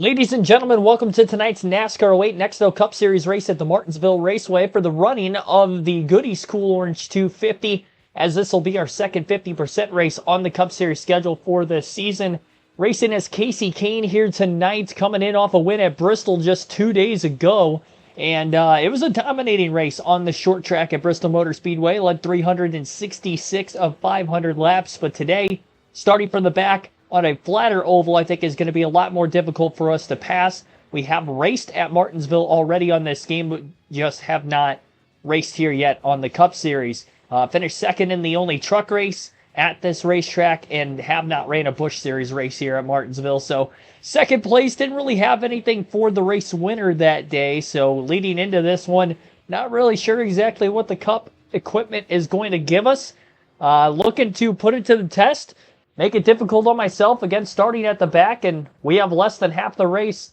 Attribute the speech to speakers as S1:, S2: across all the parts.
S1: Ladies and gentlemen, welcome to tonight's NASCAR 08 Nextel Cup Series race at the Martinsville Raceway for the running of the Goodies Cool Orange 250, as this will be our second 50% race on the Cup Series schedule for this season. Racing as Casey Kane here tonight, coming in off a win at Bristol just 2 days ago. And it was a dominating race on the short track at Bristol Motor Speedway, led 366 of 500 laps. But today, starting from the back, on a flatter oval, I think is going to be a lot more difficult for us to pass. We have raced at Martinsville already on this game, but just have not raced here yet on the Cup Series. Finished second in the only truck race at this racetrack and have not ran a Busch Series race here at Martinsville. So second place, didn't really have anything for the race winner that day. So leading into this one, not really sure exactly what the Cup equipment is going to give us. Looking to put it to the test. Make it difficult on myself, again, starting at the back, and we have less than half the race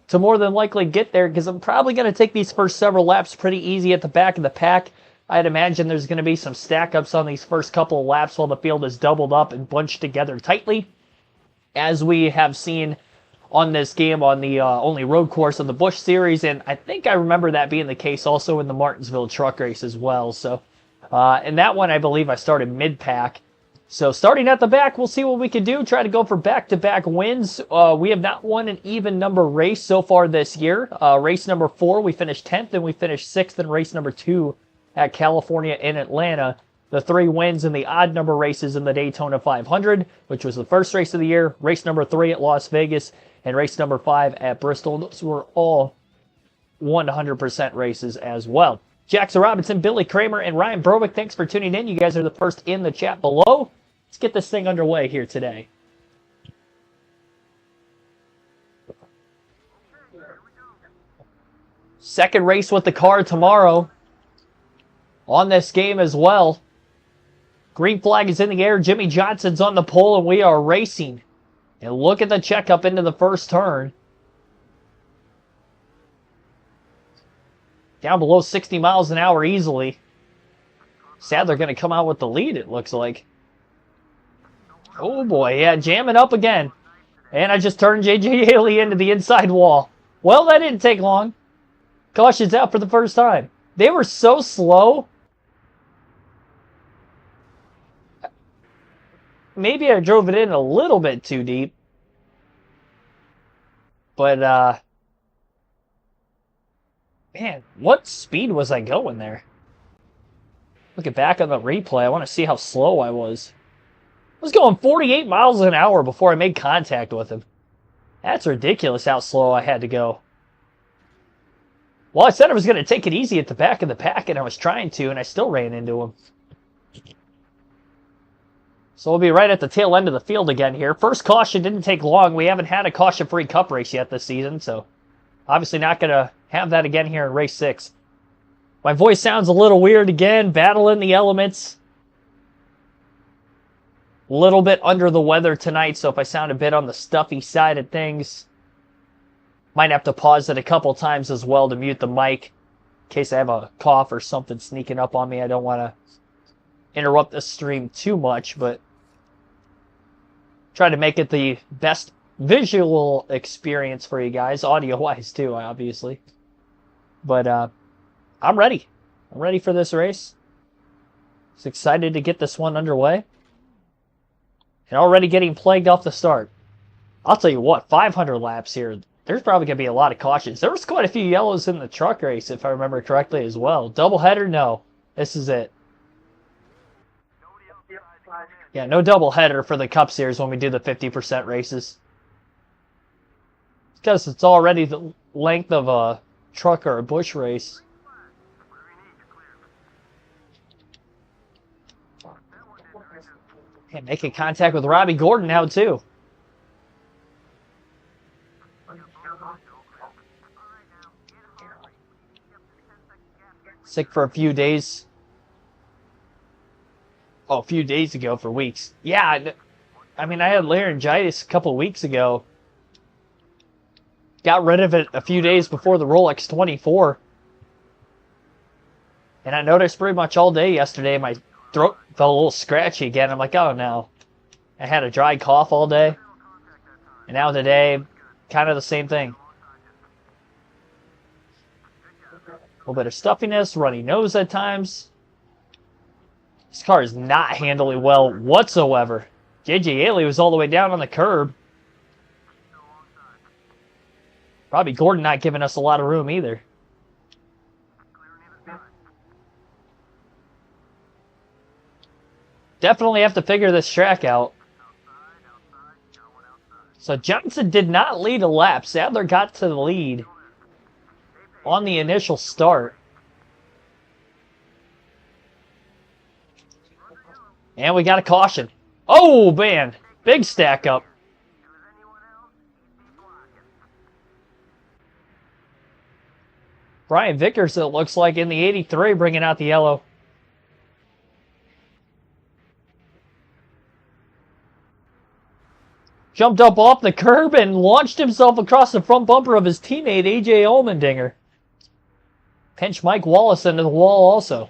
S1: to more than likely get there, because I'm probably going to take these first several laps pretty easy at the back of the pack. I'd imagine there's going to be some stack-ups on these first couple of laps while the field is doubled up and bunched together tightly, as we have seen on this game on the only road course of the Busch Series, and I think I remember that being the case also in the Martinsville truck race as well. So in that one, I believe I started mid-pack. So starting at the back, we'll see what we can do. Try to go for back-to-back wins. We have not won an even number race so far this year. Race number 4, we finished 10th, and we finished 6th in race number 2 at California in Atlanta. The 3 wins in the odd number races in the Daytona 500, which was the first race of the year. Race number 3 at Las Vegas, and race number 5 at Bristol. Those were all 100% races as well. Jackson Robinson, Billy Kramer, and Ryan Browick, thanks for tuning in. You guys are the first in the chat below. Let's get this thing underway here today. Second race with the car tomorrow on this game as well. Green flag is in the air. Jimmy Johnson's on the pole, and we are racing. And look at the checkup into the first turn. Down below 60 miles an hour easily. Sad they're going to come out with the lead, it looks like. Oh boy, yeah, jamming up again. And I just turned J.J. Haley into the inside wall. Well, that didn't take long. Caution's out for the first time. They were so slow. Maybe I drove it in a little bit too deep. But, man, what speed was I going there? Looking back on the replay, I want to see how slow I was. I was going 48 miles an hour before I made contact with him. That's ridiculous how slow I had to go. Well, I said I was going to take it easy at the back of the pack, and I was trying to, and I still ran into him. So we'll be right at the tail end of the field again here. First caution didn't take long. We haven't had a caution-free Cup race yet this season, so obviously not going to have that again here in race 6. My voice sounds a little weird again, battling the elements. A little bit under the weather tonight, so if I sound a bit on the stuffy side of things, might have to pause it a couple times as well to mute the mic in case I have a cough or something sneaking up on me. I don't want to interrupt the stream too much, but try to make it the best visual experience for you guys, audio-wise too, obviously. But I'm ready. I'm ready for this race. Just excited to get this one underway. And already getting plagued off the start. I'll tell you what, 500 laps here. There's probably going to be a lot of cautions. There was quite a few yellows in the truck race, if I remember correctly as well. Doubleheader? No. This is it. Yeah, no doubleheader for the Cup Series when we do the 50% races. Because it's already the length of a truck or a Busch race. And making contact with Robbie Gordon now, too. Sick for a few days. Oh, a few days ago for weeks. Yeah, I mean, I had laryngitis a couple weeks ago. Got rid of it a few days before the Rolex 24. And I noticed pretty much all day yesterday my throat felt a little scratchy again. I'm like, oh no. I had a dry cough all day. And now today, kind of the same thing. A little bit of stuffiness, runny nose at times. This car is not handling well whatsoever. JJ Haley was all the way down on the curb. Robbie Gordon not giving us a lot of room either. Definitely have to figure this track out. So Johnson did not lead a lap. Sadler got to the lead on the initial start. And we got a caution. Oh, man. Big stack up. Brian Vickers, it looks like, in the 83, bringing out the yellow. Jumped up off the curb and launched himself across the front bumper of his teammate, A.J. Allmendinger. Pinched Mike Wallace into the wall also.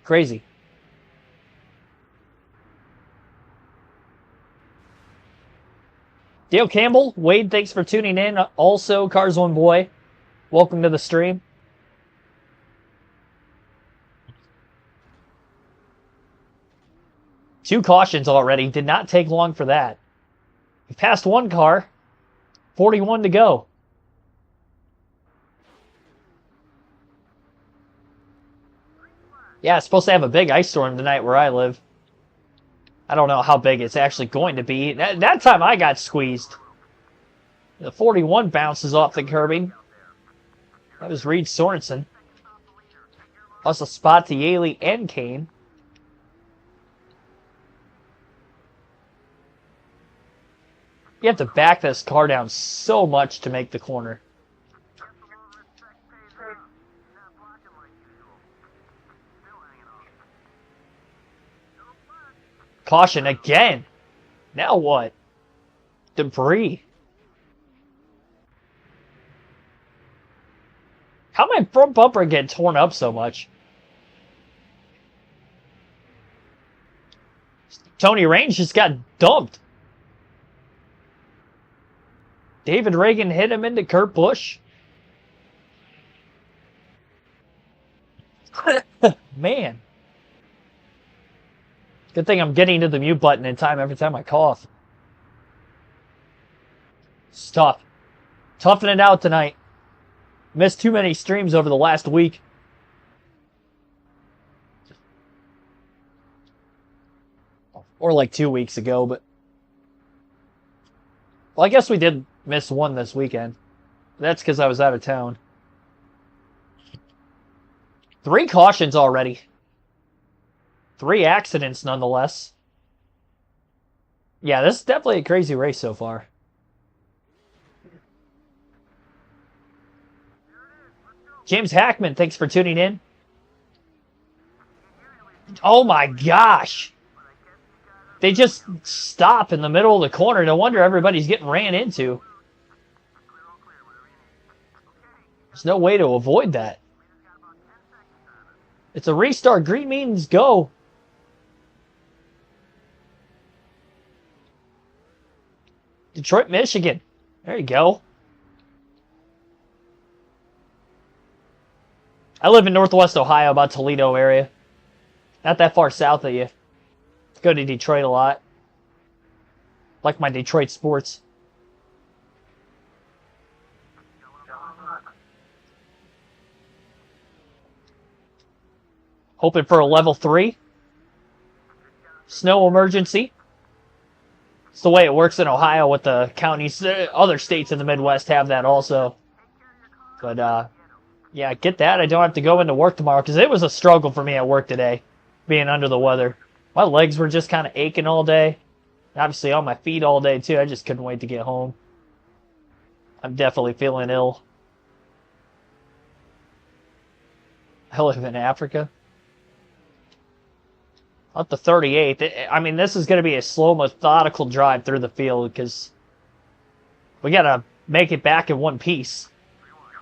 S1: Crazy. Dale Campbell, Wade, thanks for tuning in. Also, Cars One Boy, welcome to the stream. Two cautions already. Did not take long for that. We passed one car. 41 to go. Yeah, it's supposed to have a big ice storm tonight where I live. I don't know how big it's actually going to be. That time I got squeezed. The 41 bounces off the curbing. That was Reed Sorensen. Also spot to Yaley and Kane. You have to back this car down so much to make the corner. Caution again. Now what? Debris. How my front bumper get torn up so much? Tony Raines just got dumped. David Reagan hit him into Kurt Busch. Man. Good thing I'm getting to the mute button in time every time I cough. It's tough. Toughing it out tonight. Missed too many streams over the last week. Or like 2 weeks ago, but... Well, I guess we did miss one this weekend. That's because I was out of town. 3 cautions already. 3 accidents, nonetheless. Yeah, this is definitely a crazy race so far. James Hackman, thanks for tuning in. Oh my gosh. They just stop in the middle of the corner. No wonder everybody's getting ran into. There's no way to avoid that. It's a restart. Green means go. Detroit, Michigan. There you go. I live in Northwest Ohio, about Toledo area. Not that far south of you. Go to Detroit a lot. Like my Detroit sports. Hoping for a level 3. Snow emergency. It's the way it works in Ohio with the counties. Other states in the Midwest have that also. But, yeah, get that. I don't have to go into work tomorrow because it was a struggle for me at work today, being under the weather. My legs were just kind of aching all day. Obviously on my feet all day, too. I just couldn't wait to get home. I'm definitely feeling ill. I live in Africa. Up to 38th. I mean, this is going to be a slow, methodical drive through the field because we got to make it back in one piece,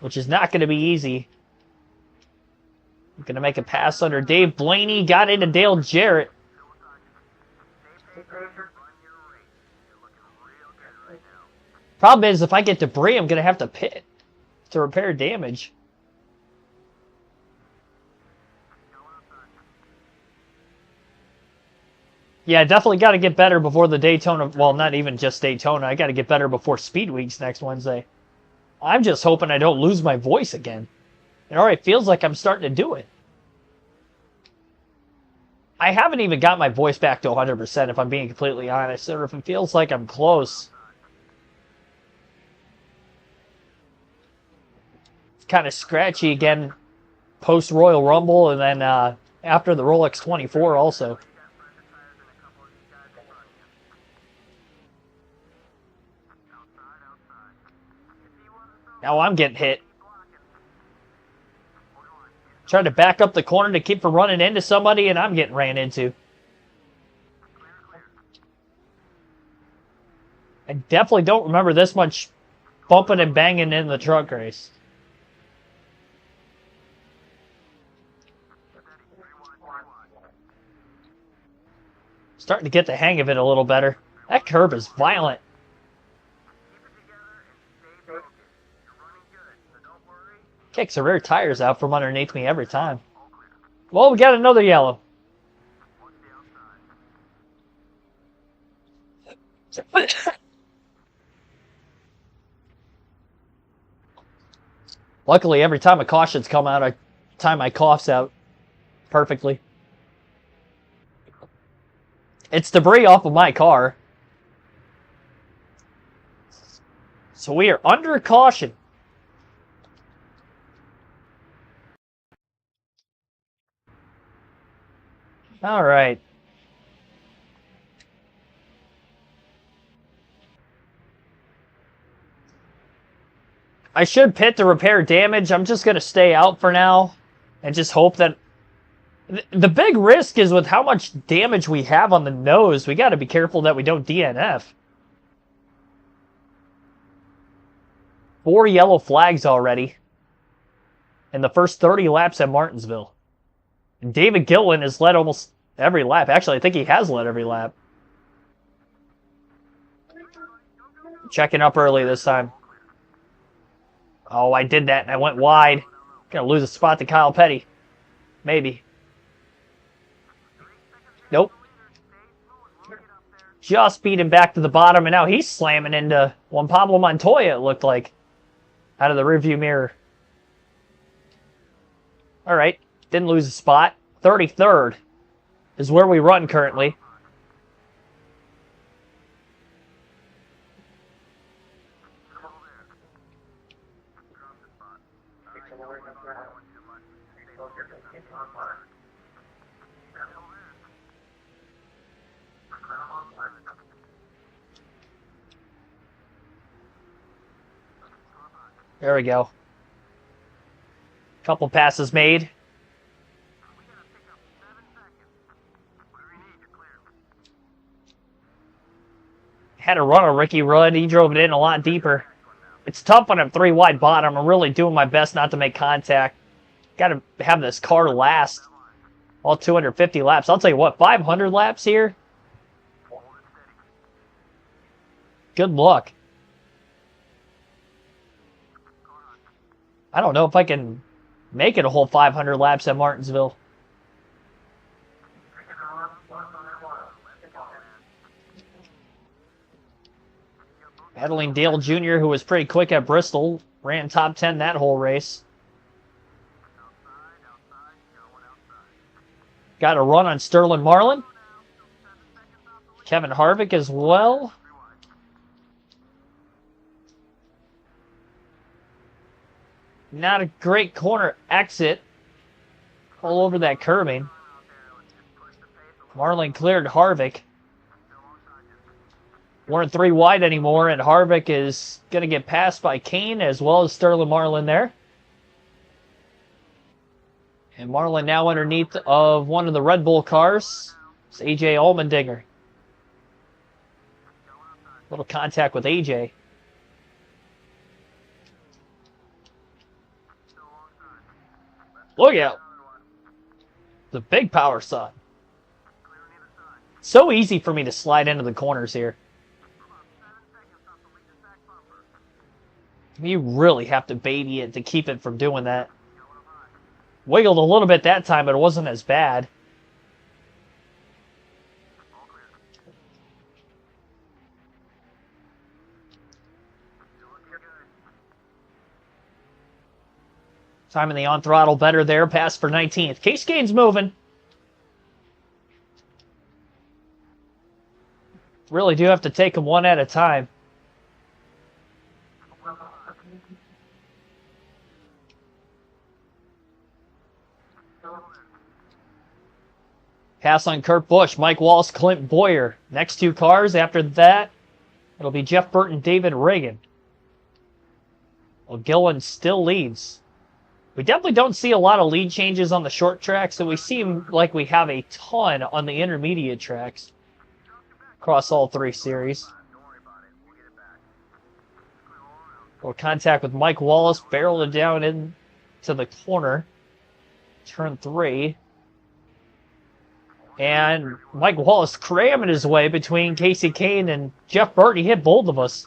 S1: which is not going to be easy. I'm going to make a pass under Dave Blaney. Got into Dale Jarrett. Problem is, if I get debris, I'm going to have to pit to repair damage. Yeah, definitely got to get better before the Daytona. Well, not even just Daytona. I got to get better before Speed Weeks next Wednesday. I'm just hoping I don't lose my voice again. It already feels like I'm starting to do it. I haven't even got my voice back to 100% if I'm being completely honest, or if it feels like I'm close. It's kind of scratchy again post Royal Rumble and then after the Rolex 24 also. Now I'm getting hit. Trying to back up the corner to keep from running into somebody, and I'm getting ran into. I definitely don't remember this much bumping and banging in the truck race. Starting to get the hang of it a little better. That curb is violent. Kicks the rear tires out from underneath me every time. Well, we got another yellow. Luckily, every time a caution's come out, I time my coughs out perfectly. It's debris off of my car. So we are under caution. All right. I should pit to repair damage. I'm just going to stay out for now and just hope that... The big risk is with how much damage we have on the nose. We got to be careful that we don't DNF. 4 yellow flags already in the first 30 laps at Martinsville. And David Gillen has led almost every lap. Actually, I think he has led every lap. Checking up early this time. Oh, I did that and I went wide. Gonna lose a spot to Kyle Petty. Maybe. Nope. Just beat him back to the bottom, and now he's slamming into Juan Pablo Montoya, it looked like, out of the rearview mirror. All right. Didn't lose a spot. 33rd is where we run currently. There we go. Couple passes made. Had to run a Ricky Rudd. He drove it in a lot deeper. It's tough when I'm 3 wide bottom. I'm really doing my best not to make contact. Got to have this car last all 250 laps. I'll tell you what, 500 laps here? Good luck. I don't know if I can make it a whole 500 laps at Martinsville. Battling Dale Jr., who was pretty quick at Bristol, ran top 10 that whole race. Got a run on Sterling Marlin. Kevin Harvick as well. Not a great corner exit. All over that curbing. Marlin cleared Harvick. Weren't 3 wide anymore, and Harvick is going to get passed by Kane as well as Sterling Marlin there. And Marlin now underneath of one of the Red Bull cars. It's AJ Allmendinger. Little contact with AJ. Look out. The big power son. So easy for me to slide into the corners here. You really have to baby it to keep it from doing that. Wiggled a little bit that time, but it wasn't as bad. Time in the on throttle better there. Pass for 19th. Case Gaines moving. Really do have to take them one at a time. Pass on Kurt Busch, Mike Wallace, Clint Boyer. Next two cars after that, it'll be Jeff Burton, David Reagan. Well, Gillen still leads. We definitely don't see a lot of lead changes on the short tracks, so we seem like we have a ton on the intermediate tracks across all three series. Well, contact with Mike Wallace, barreled it down into the corner. Turn 3. And Mike Wallace cramming his way between Casey Kane and Jeff Burton. He hit both of us.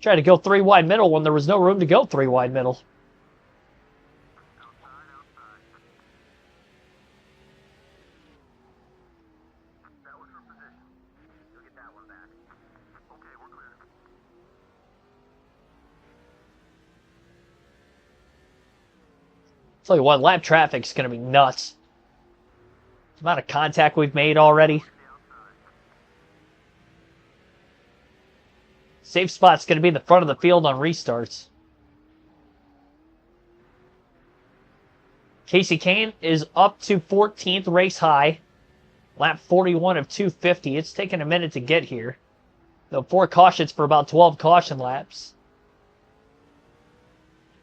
S1: Tried to go 3 wide middle when there was no room to go 3 wide middle. Tell you what, lap traffic's going to be nuts. The amount of contact we've made already. Safe spot's going to be the front of the field on restarts. Casey Kane is up to 14th race high. Lap 41 of 250. It's taken a minute to get here. Though 4 cautions for about 12 caution laps.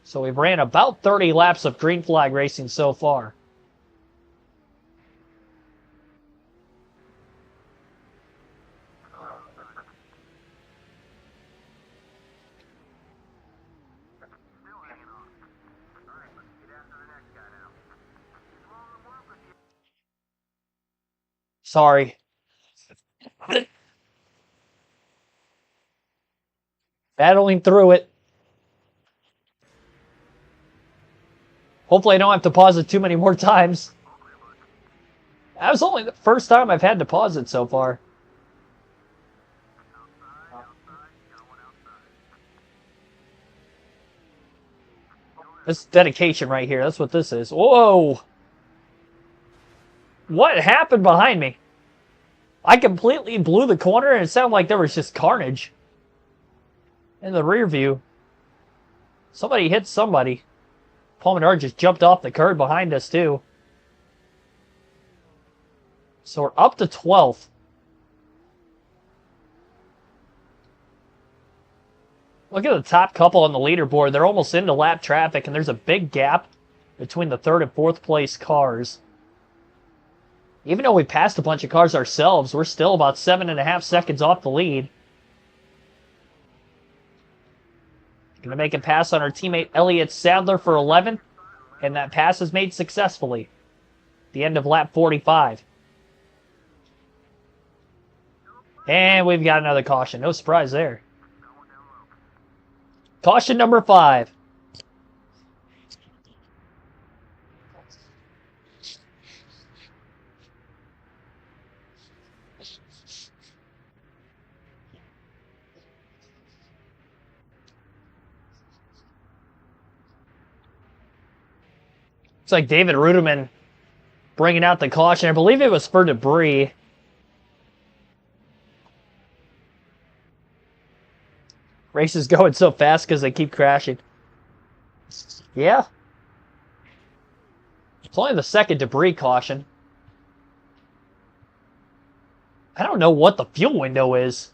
S1: So we've ran about 30 laps of green flag racing so far. Sorry. Battling through it. Hopefully I don't have to pause it too many more times. That was only the first time I've had to pause it so far. This is dedication right here. That's what this is. Whoa! What happened behind me? I completely blew the corner and it sounded like there was just carnage in the rear view. Somebody hit somebody. Paul Menard just jumped off the curb behind us too. So we're up to 12th. Look at the top couple on the leaderboard. They're almost into lap traffic, and there's a big gap between the 3rd and 4th place cars. Even though we passed a bunch of cars ourselves, we're still about 7.5 seconds off the lead. Going to make a pass on our teammate Elliott Sadler for 11th, and that pass is made successfully. The end of lap 45. And we've got another caution. No surprise there. Caution number 5. Looks like David Ruderman bringing out the caution. I believe it was for debris. Race is going so fast because they keep crashing. Yeah. It's only the 2nd debris caution. I don't know what the fuel window is.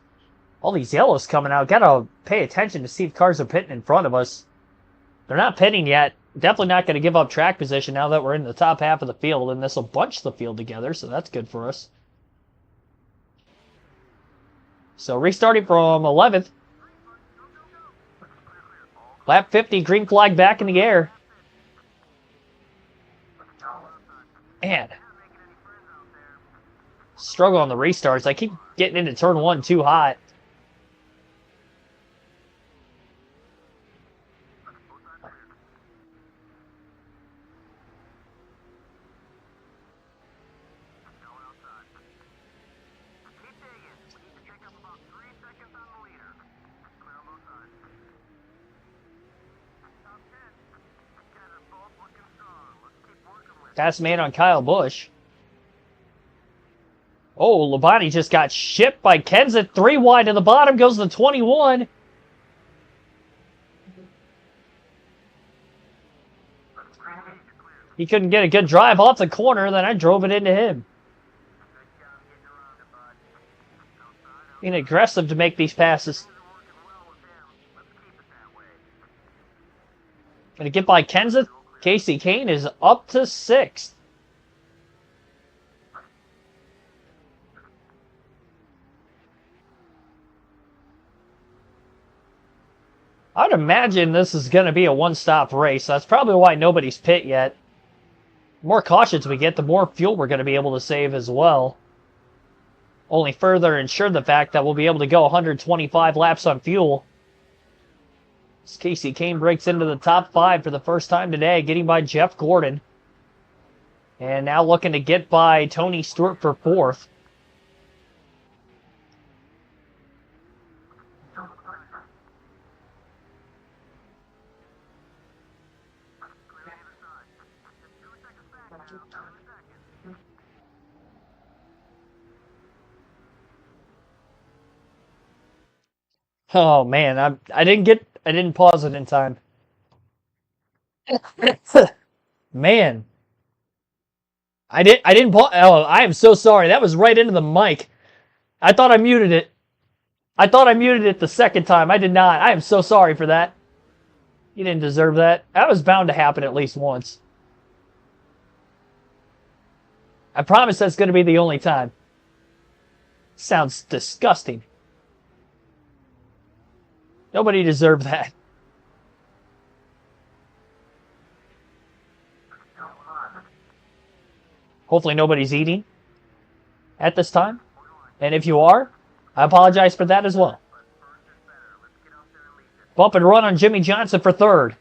S1: All these yellows coming out. Gotta pay attention to see if cars are pitting in front of us. They're not pitting yet. Definitely not going to give up track position now that we're in the top half of the field, and this will bunch the field together, so that's good for us. So restarting from 11th. Lap 50, green flag back in the air. And struggle on the restarts. I keep getting into turn 1 too hot. Fast man on Kyle Busch. Oh, Labonte just got shipped by Kenseth. 3 wide to the bottom. Goes to 21. He couldn't get a good drive off the corner. Then I drove it into him. Being aggressive to make these passes. Going to get by Kenseth. Casey Kane is up to 6th. I'd imagine this is going to be a one-stop race. That's probably why nobody's pit yet. The more cautions we get, the more fuel we're going to be able to save as well. Only further ensure the fact that we'll be able to go 125 laps on fuel. As Casey Kane breaks into the top 5 for the first time today, getting by Jeff Gordon. And now looking to get by Tony Stewart for 4th. Oh man, I didn't pause it in time. Man. I didn't pause. Oh, I am so sorry. That was right into the mic. I thought I muted it. I thought I muted it the second time. I did not. I am so sorry for that. You didn't deserve that. That was bound to happen at least once. I promise that's going to be the only time. Sounds disgusting. Nobody deserved that. Hopefully nobody's eating at this time. And if you are, I apologize for that as well. Bump and run on Jimmy Johnson for 3rd.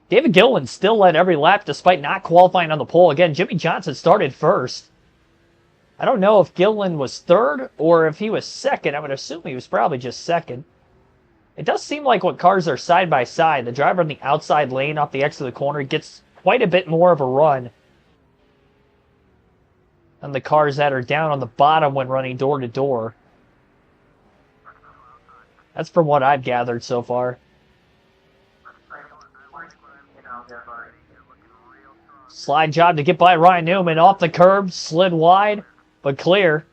S1: David Gilliland still led every lap despite not qualifying on the pole. Again, Jimmy Johnson started 1st. I don't know if Gilliland was 3rd or if he was 2nd. I would assume he was probably just 2nd. It does seem like when cars are side by side, the driver in the outside lane off the exit of the corner gets quite a bit more of a run than the cars that are down on the bottom when running door to door. That's from what I've gathered so far. Slide job to get by Ryan Newman off the curb, slid wide, but clear.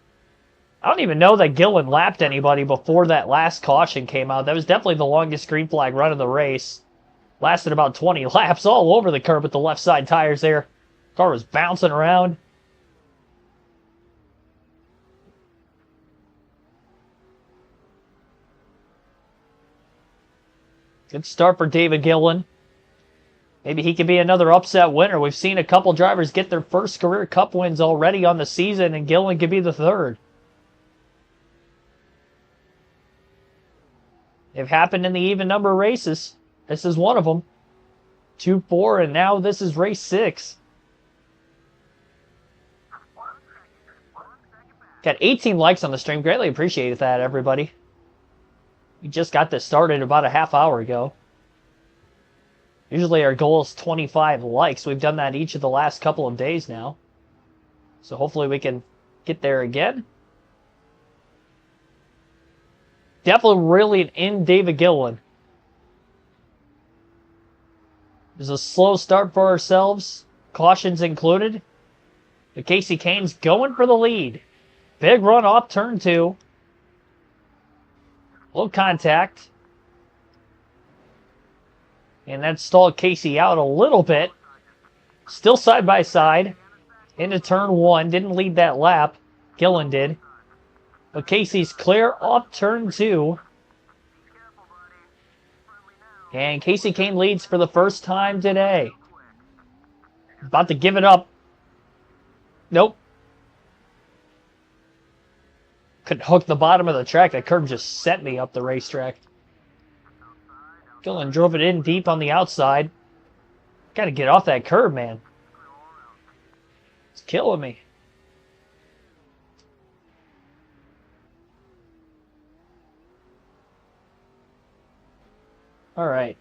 S1: I don't even know that Gilliland lapped anybody before that last caution came out. That was definitely the longest green flag run of the race. Lasted about 20 laps all over the curb with the left side tires there. Car was bouncing around. Good start for David Gilliland. Maybe he could be another upset winner. We've seen a couple drivers get their first career Cup wins already on the season, and Gilliland could be the 3rd. They've happened in the even number races. This is one of them. 2, 4, and now this is race 6. Got 18 likes on the stream. Greatly appreciate that, everybody. We just got this started about a half hour ago. Usually our goal is 25 likes. We've done that each of the last couple of days now. So hopefully we can get there again. Definitely reeling in David Gilliland. There's a slow start for ourselves. Cautions included. But Casey Kane's going for the lead. Big run off turn 2. Low contact. And that stalled Casey out a little bit. Still side by side. Into turn 1. Didn't lead that lap. Gilliland did. But Casey's clear off turn 2. And Casey Kane leads for the first time today. About to give it up. Nope. Couldn't hook the bottom of the track. That curb just set me up the racetrack. Gillen drove it in deep on the outside. Got to get off that curb, man. It's killing me. All right.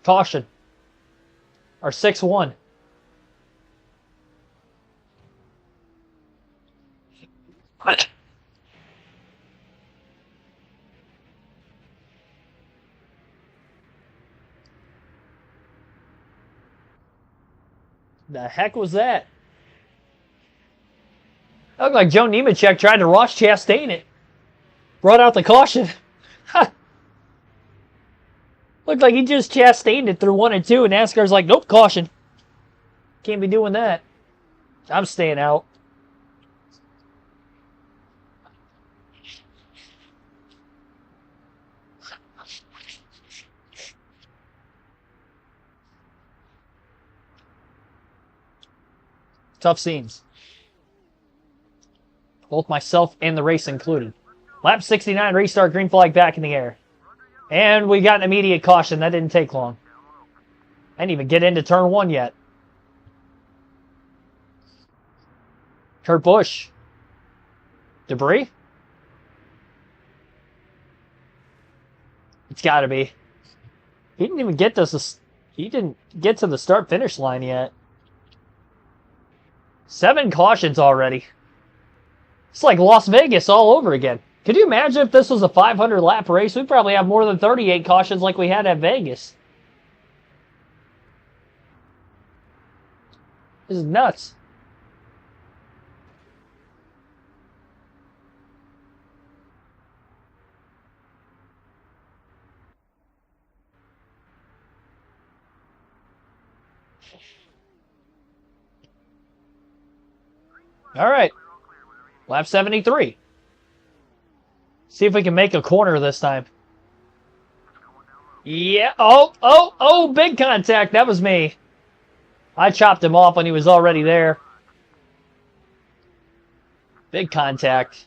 S1: Caution. Or 6-1. What? The heck was that? It looked like Joe Nemechek tried to Ross Chastain it. Brought out the caution. Looked like he just Chastained it through 1 and 2, and NASCAR's like, nope, caution. Can't be doing that. I'm staying out. Tough scenes. Both myself and the race included. Lap 69, restart, green flag back in the air. And we got an immediate caution. That didn't take long. I didn't even get into turn 1 yet. Kurt Busch. Debris? It's got to be. He didn't even get this. He didn't get to the start-finish line yet. 7 cautions already. It's like Las Vegas all over again. Could you imagine if this was a 500-lap race? We'd probably have more than 38 cautions like we had at Vegas. This is nuts. All right. Lap 73. See if we can make a corner this time. Yeah. Oh, big contact. That was me. I chopped him off when he was already there. Big contact.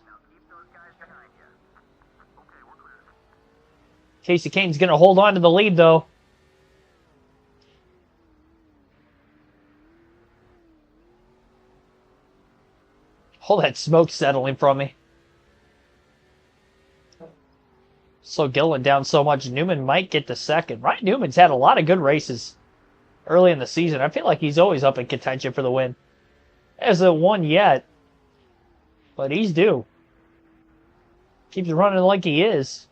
S1: Casey Kane's going to hold on to the lead, though. All that smoke settling from me. So Gillen down so much. Newman might get the second. Ryan Newman's had a lot of good races early in the season. I feel like he's always up in contention for the win. Hasn't won yet, but he's due. Keeps running like he is.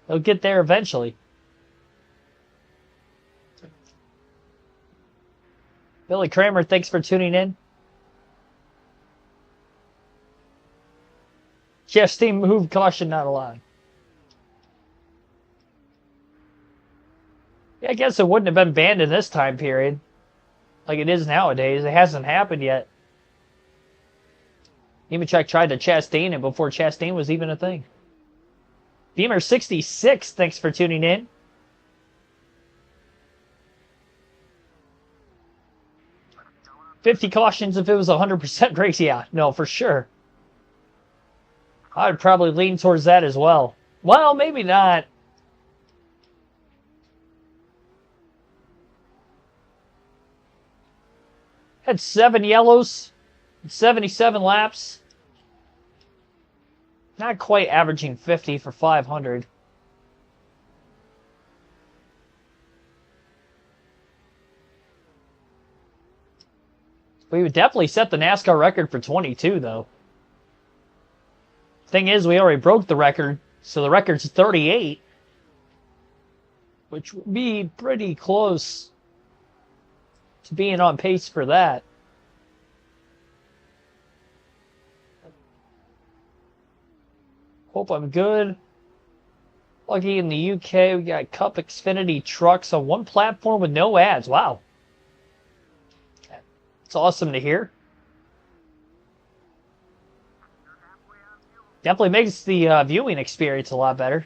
S1: He'll get there eventually. Billy Kramer, thanks for tuning in. Chastain move, caution not allowed. Yeah, I guess it wouldn't have been banned in this time period like it is nowadays. It hasn't happened yet. Nemechek tried to Chastain it before Chastain was even a thing. Beamer 66, thanks for tuning in. $50 cautions if it was 100% race. Yeah, no, for sure. I would probably lean towards that as well. Well, maybe not. Had 7 yellows, 77 laps. Not quite averaging 50 for 500. We would definitely set the NASCAR record for 22, though. Thing is, we already broke the record, so the record's 38, which would be pretty close to being on pace for that. Hope I'm good. Lucky in the UK, we got Cup Xfinity trucks on one platform with no ads. Wow. It's awesome to hear. Definitely makes the viewing experience a lot better.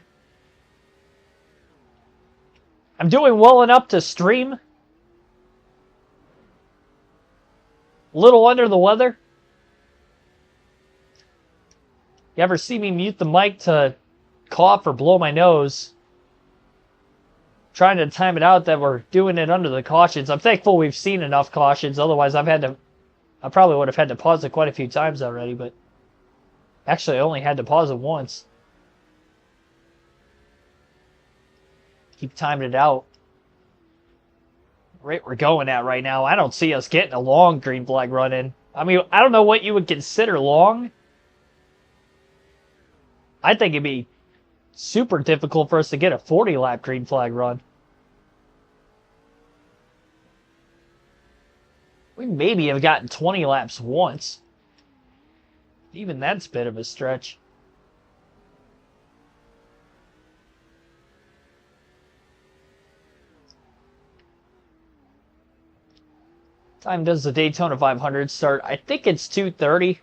S1: I'm doing well enough to stream. A little under the weather. You ever see me mute the mic to cough or blow my nose? Trying to time it out that we're doing it under the cautions. I'm thankful we've seen enough cautions. Otherwise, I probably would have had to pause it quite a few times already, but actually I only had to pause it once. Keep timing it out. Rate we're going at right now, I don't see us getting a long green flag run in. I mean, I don't know what you would consider long. I think it'd be super difficult for us to get a 40-lap green flag run. We maybe have gotten 20 laps once. Even that's a bit of a stretch. Time does the Daytona 500 start? I think it's 2:30.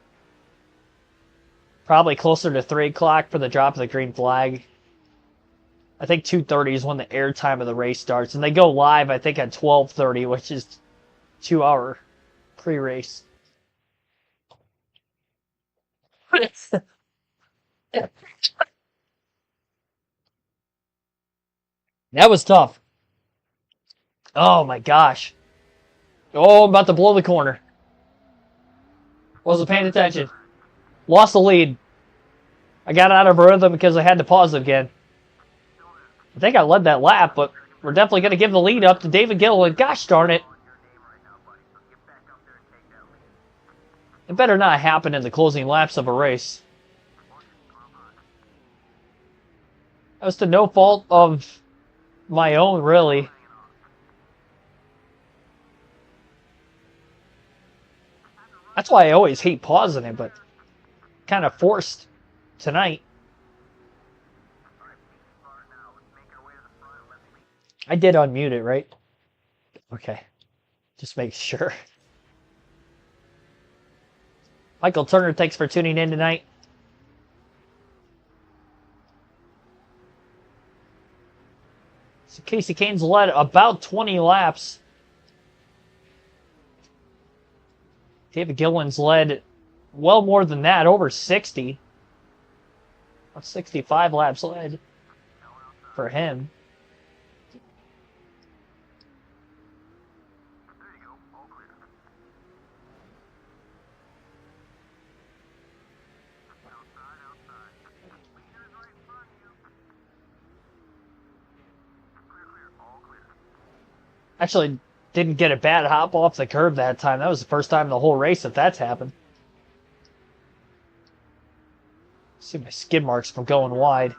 S1: Probably closer to 3 o'clock for the drop of the green flag. I think 2:30 is when the air time of the race starts. And they go live, I think, at 12:30, which is 2-hour pre-race. That was tough. Oh my gosh. Oh, I'm about to blow the corner. Wasn't paying attention. Lost the lead. I got out of rhythm because I had to pause it again. I think I led that lap, but we're definitely going to give the lead up to David Gilliland. Gosh darn it. It better not happen in the closing laps of a race. That was to no fault of my own, really. That's why I always hate pausing it, but kind of forced tonight. I did unmute it, right? Okay. Just make sure. Michael Turner, thanks for tuning in tonight. So Casey Kane's led about 20 laps. David Gilliland's led well more than that, over 60. About 65 laps led for him. Actually, didn't get a bad hop off the curb that time. That was the first time in the whole race that that's happened. See my skid marks from going wide.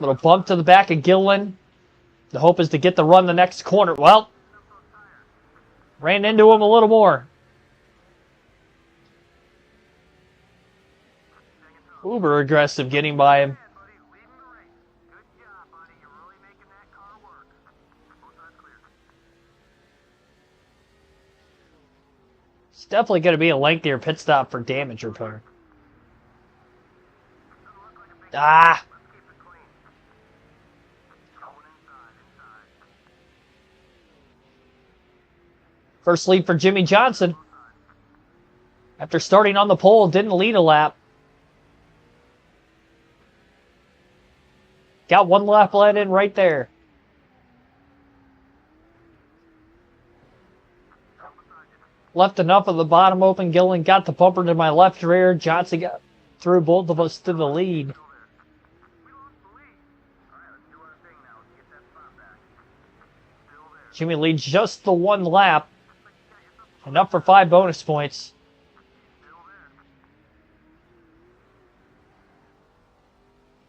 S1: Little bump to the back of Gilliland. The hope is to get the run the next corner. Well, ran into him a little more. Uber aggressive getting by him. It's definitely going to be a lengthier pit stop for damage repair. Ah! First lead for Jimmy Johnson. After starting on the pole, didn't lead a lap. Got one lap led in right there. Left enough of the bottom open. Gilliland got the bumper to my left rear. Johnson got through both of us to the lead. Jimmy leads just the one lap. Enough for 5 bonus points.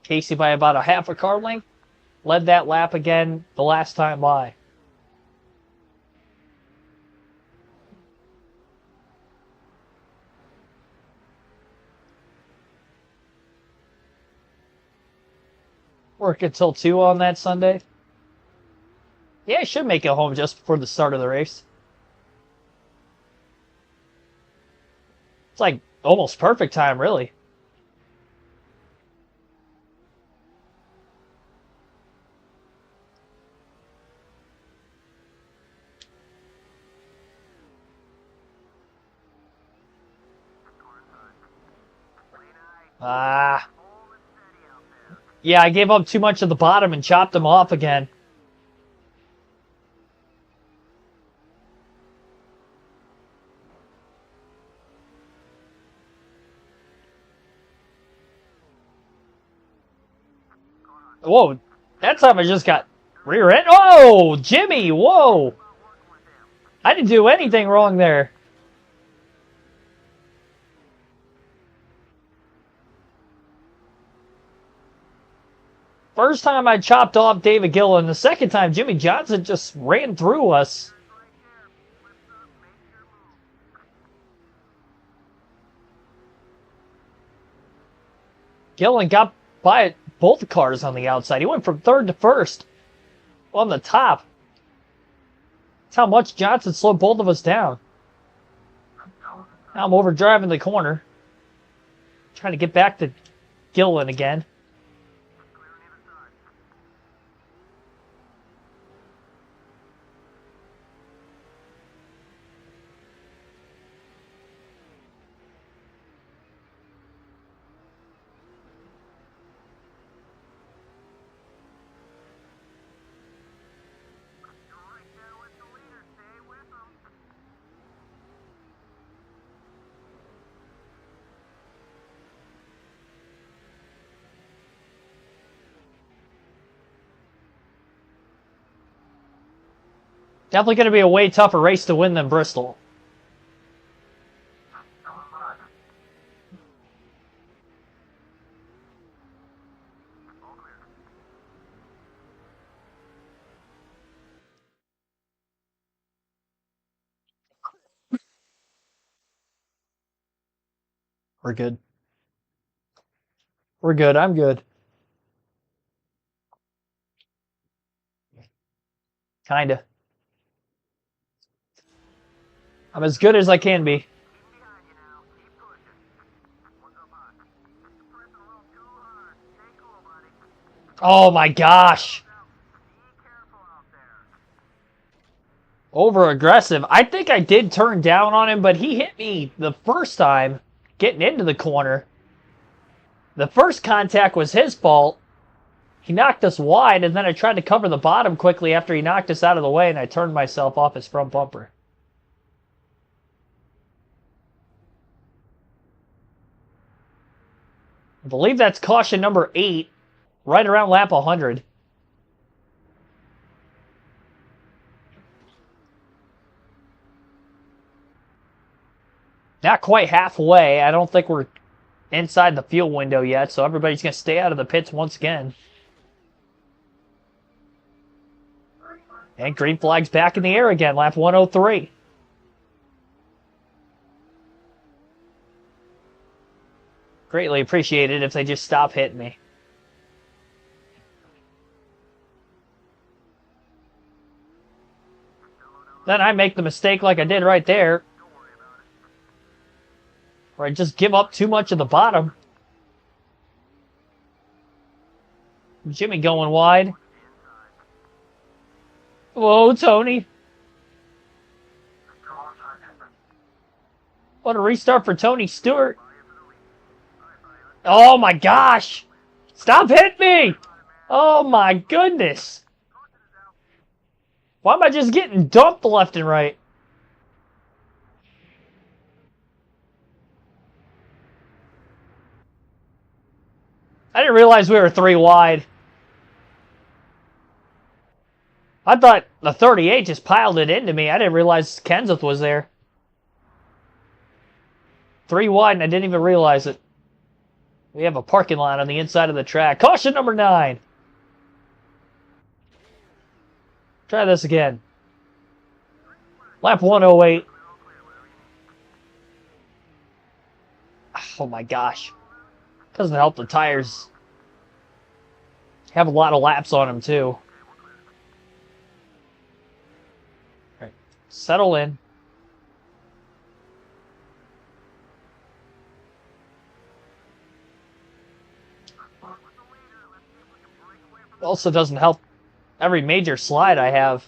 S1: Casey by about a half a car length. Led that lap again the last time by. Work until 2 on that Sunday. Yeah, I should make it home just before the start of the race. It's like almost perfect time, really. Ah. Yeah, I gave up too much of the bottom and chopped them off again. Whoa, that time I just got rear-end. Oh, Jimmy, whoa. I didn't do anything wrong there. First time I chopped off David Gillen. The second time, Jimmy Johnson just ran through us. Gillen got by both cars on the outside. He went from third to first on the top. That's how much Johnson slowed both of us down. Now I'm overdriving the corner. Trying to get back to Gillen again. Definitely going to be a way tougher race to win than Bristol. We're good. We're good. I'm good. Kinda. I'm as good as I can be. Oh my gosh. Over aggressive. I think I did turn down on him, but he hit me the first time getting into the corner. The first contact was his fault. He knocked us wide, and then I tried to cover the bottom quickly after he knocked us out of the way, and I turned myself off his front bumper. I believe that's caution number 8, right around lap 100. Not quite halfway. I don't think we're inside the fuel window yet, so everybody's going to stay out of the pits once again. And green flag's back in the air again, lap 103. Greatly appreciated if they just stop hitting me. Then I make the mistake like I did right there, where I just give up too much of the bottom. Jimmy going wide. Whoa, Tony. What a restart for Tony Stewart. Oh my gosh. Stop hitting me. Oh my goodness. Why am I just getting dumped left and right? I didn't realize we were 3 wide. I thought the 38 just piled it into me. I didn't realize Kenseth was there. 3 wide, and I didn't even realize it. We have a parking lot on the inside of the track. Caution number 9. Try this again. Lap 108. Oh my gosh. Doesn't help the tires have a lot of laps on them too. Settle in. Also doesn't help every major slide I have.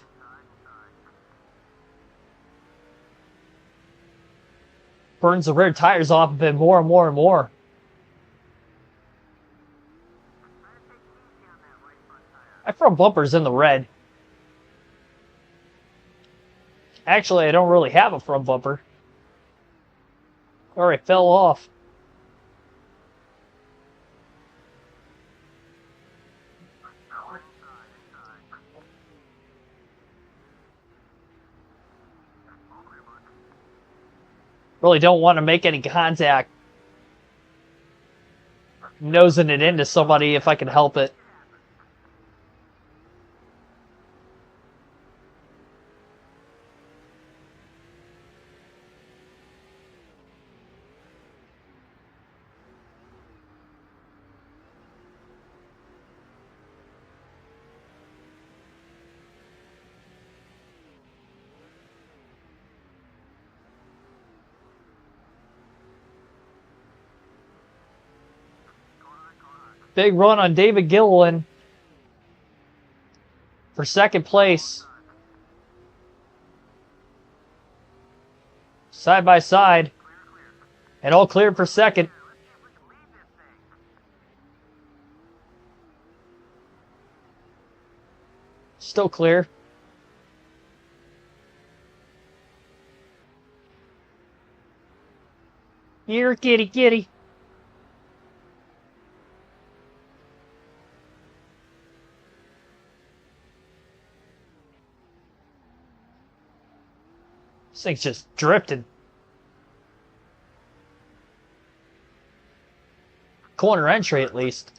S1: Burns the rear tires off a bit more and more and more. My front bumper's in the red. Actually, I don't really have a front bumper. Or it fell off. Really don't want to make any contact. Nosing it into somebody if I can help it. Big run on David Gilliland for second place. Side by side. And all cleared for second. Still clear. Here, kitty, kitty. This thing's just drifting. Corner entry, at least.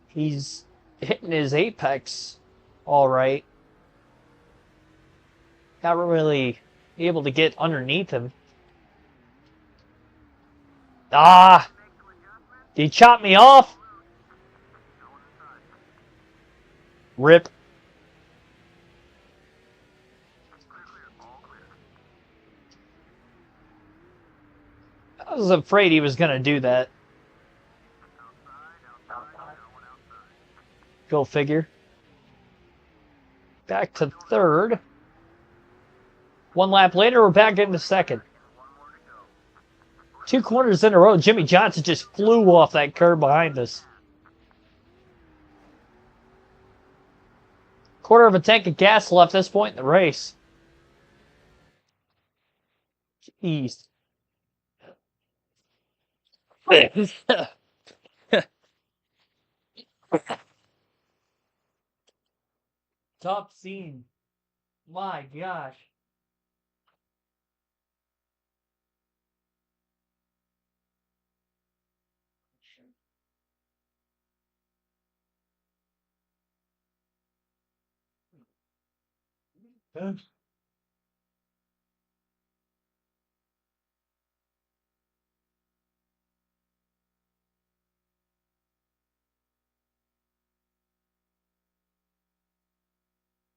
S1: He's hitting his apex all right. Not really able to get underneath him. Ah! Did he chop me off? Rip. I was afraid he was going to do that. Go figure. Back to third. One lap later, we're back into second. 2 corners in a row. Jimmy Johnson just flew off that curb behind us. Quarter of a tank of gas left at this point in the race. Jeez. Tough scene. My gosh.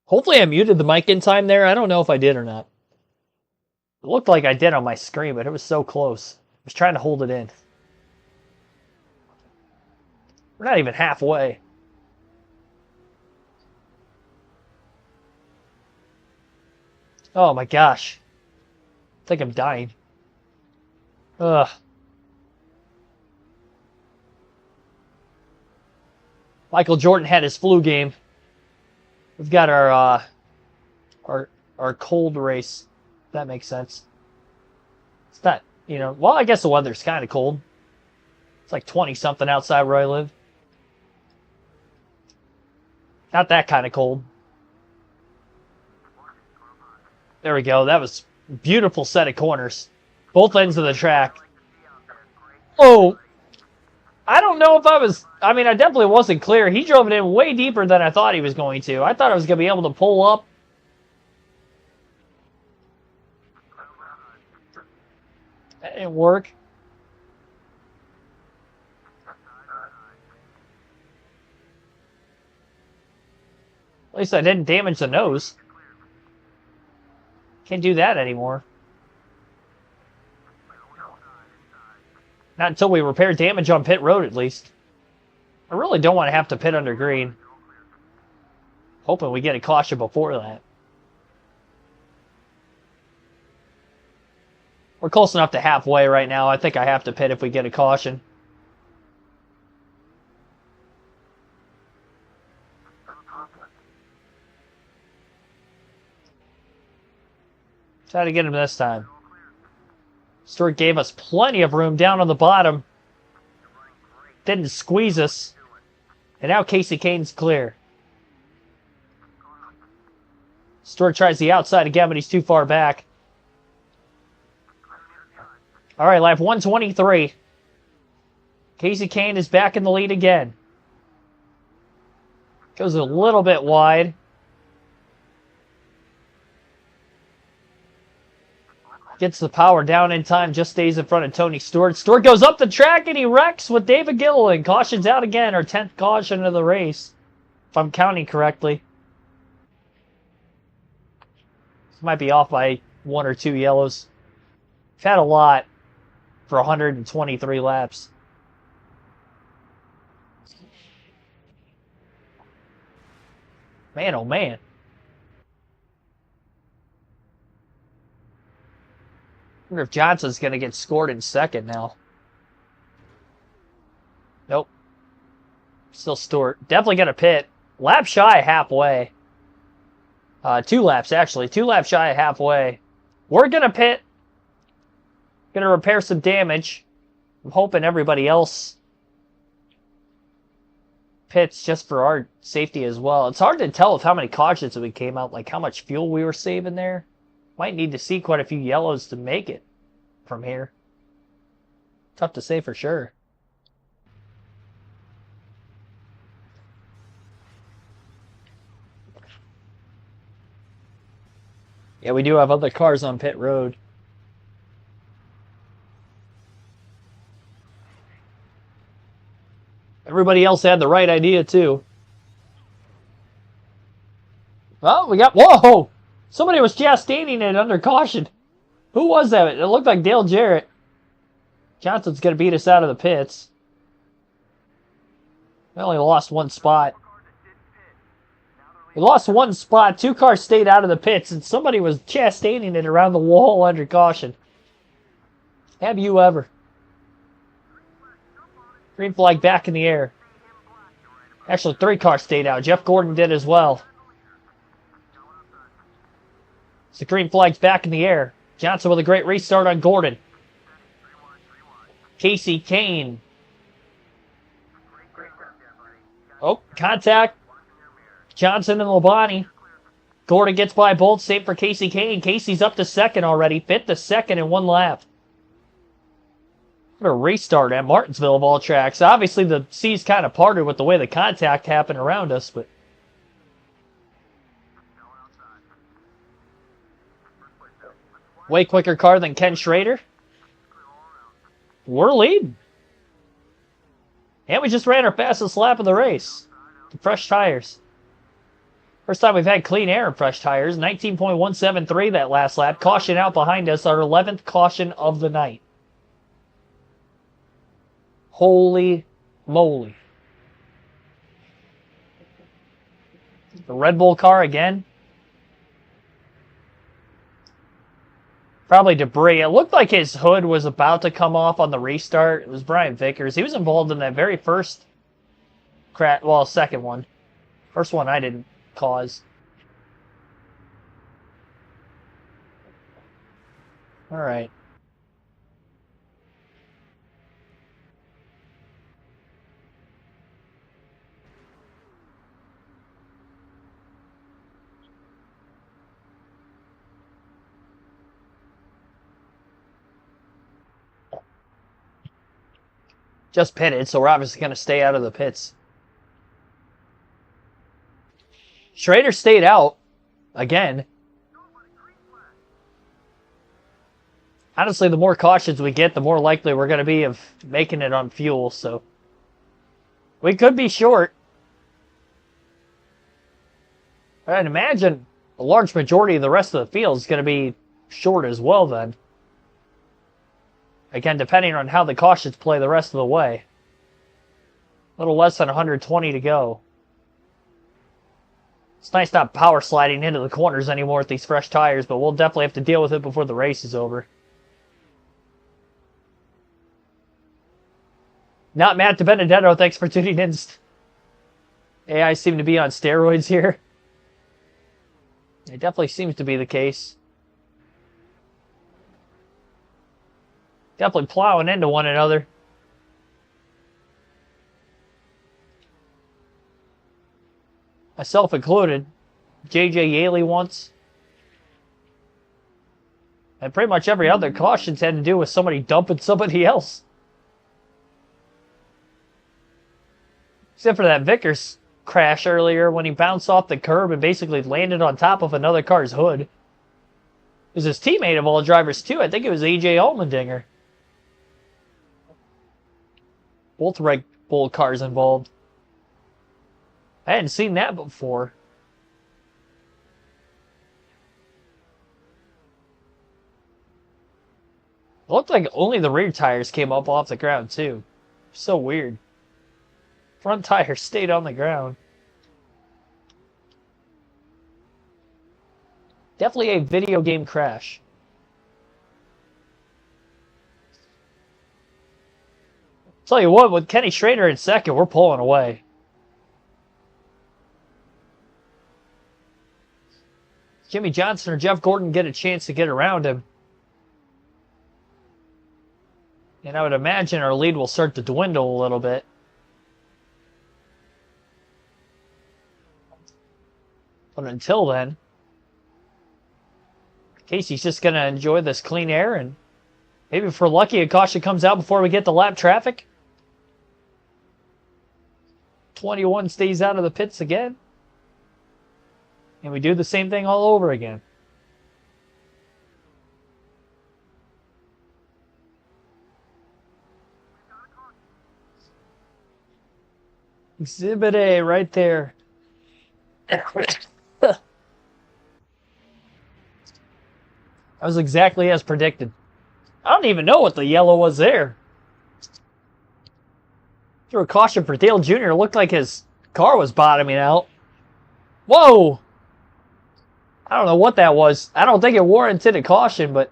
S1: Hopefully I muted the mic in time there. I don't know if I did or not. It looked like I did on my screen, but it was so close. I was trying to hold it in. We're not even halfway. Oh my gosh. I think I'm dying. Ugh. Michael Jordan had his flu game. We've got our cold race. If that makes sense. It's not, you know, well, I guess the weather's kind of cold. It's like 20-something outside where I live. Not that kind of cold. There we go. That was a beautiful set of corners. Both ends of the track. Oh, I don't know if I was... I mean, I definitely wasn't clear. He drove it in way deeper than I thought he was going to. I thought I was going to be able to pull up. didn't work. At least I didn't damage the nose. Can't do that anymore. Not until we repair damage on pit road, at least. I really don't want to have to pit under green. Hoping we get a caution before that. We're close enough to halfway right now. I think I have to pit if we get a caution. Try to get him this time. Stewart gave us plenty of room down on the bottom. Didn't squeeze us. And now Casey Kane's clear. Stewart tries the outside again, but he's too far back. All right, lap 123. Casey Kane is back in the lead again. Goes a little bit wide. Gets the power down in time, just stays in front of Tony Stewart. Stewart goes up the track and he wrecks with David Gilliland. Caution's out again, our 10th caution of the race, if I'm counting correctly. This might be off by 1 or 2 yellows. We've had a lot for 123 laps. Man, oh man. I wonder if Johnson's going to get scored in second now. Nope. Still Stewart. Definitely going to pit. Lap shy halfway. 2 laps, actually. 2 laps shy of halfway. We're going to pit. Going to repair some damage. I'm hoping everybody else pits just for our safety as well. It's hard to tell with how many cautions we came out, like how much fuel we were saving there. Might need to see quite a few yellows to make it from here. Tough to say for sure. Yeah, we do have other cars on pit road. Everybody else had the right idea too. Oh, we got... Whoa! Somebody was Chastaning it under caution. Who was that? It looked like Dale Jarrett. Johnson's going to beat us out of the pits. We only lost 1 spot. We lost 1 spot. 2 cars stayed out of the pits, and somebody was Chastaning it around the wall under caution. Have you ever? Green flag back in the air. Actually, 3 cars stayed out. Jeff Gordon did as well. So green flag's back in the air. Johnson with a great restart on Gordon. Casey Kane. Oh, contact. Johnson and Labonte. Gordon gets by both, save for Casey Kane. Casey's up to second already. 5th to second in 1 lap. What a restart at Martinsville of all tracks. Obviously, the seas kind of parted with the way the contact happened around us, but... way quicker car than Ken Schrader. We're leading. And we just ran our fastest lap of the race. The fresh tires. First time we've had clean air and fresh tires. 19.173 that last lap. Caution out behind us. Our 11th caution of the night. Holy moly. The Red Bull car again. Probably debris. It looked like his hood was about to come off on the restart. It was Brian Vickers. He was involved in that very first crash. Well, second one. First one I didn't cause. All right. Just pitted, so we're obviously going to stay out of the pits. Schrader stayed out again. Honestly, the more cautions we get, the more likely we're going to be of making it on fuel, so we could be short. I'd imagine a large majority of the rest of the field is going to be short as well then. Again, depending on how the cautions play the rest of the way. A little less than 120 to go. It's nice not power sliding into the corners anymore with these fresh tires, but we'll definitely have to deal with it before the race is over. Not Matt DiBenedetto, thanks for tuning in. AI seem to be on steroids here. It definitely seems to be the case. Definitely plowing into one another. Myself included. JJ Yaley once. And pretty much every other caution's had to do with somebody dumping somebody else. Except for that Vickers crash earlier when he bounced off the curb and basically landed on top of another car's hood. It was his teammate of all drivers too. I think it was AJ Allmendinger. Both Red Bull cars involved. I hadn't seen that before. It looked like only the rear tires came up off the ground too. So weird. Front tire stayed on the ground. Definitely a video game crash. Tell you what, with Kenny Schrader in second, we're pulling away. Jimmy Johnson or Jeff Gordon get a chance to get around him. And I would imagine our lead will start to dwindle a little bit. But until then, Casey's just going to enjoy this clean air, and maybe if we're lucky, a caution comes out before we get to lap traffic. 21 stays out of the pits again. And we do the same thing all over again. Exhibit A right there. That was exactly as predicted. I don't even know what the yellow was there. Threw a caution for Dale Jr. It looked like his car was bottoming out. Whoa! I don't know what that was. I don't think it warranted a caution, but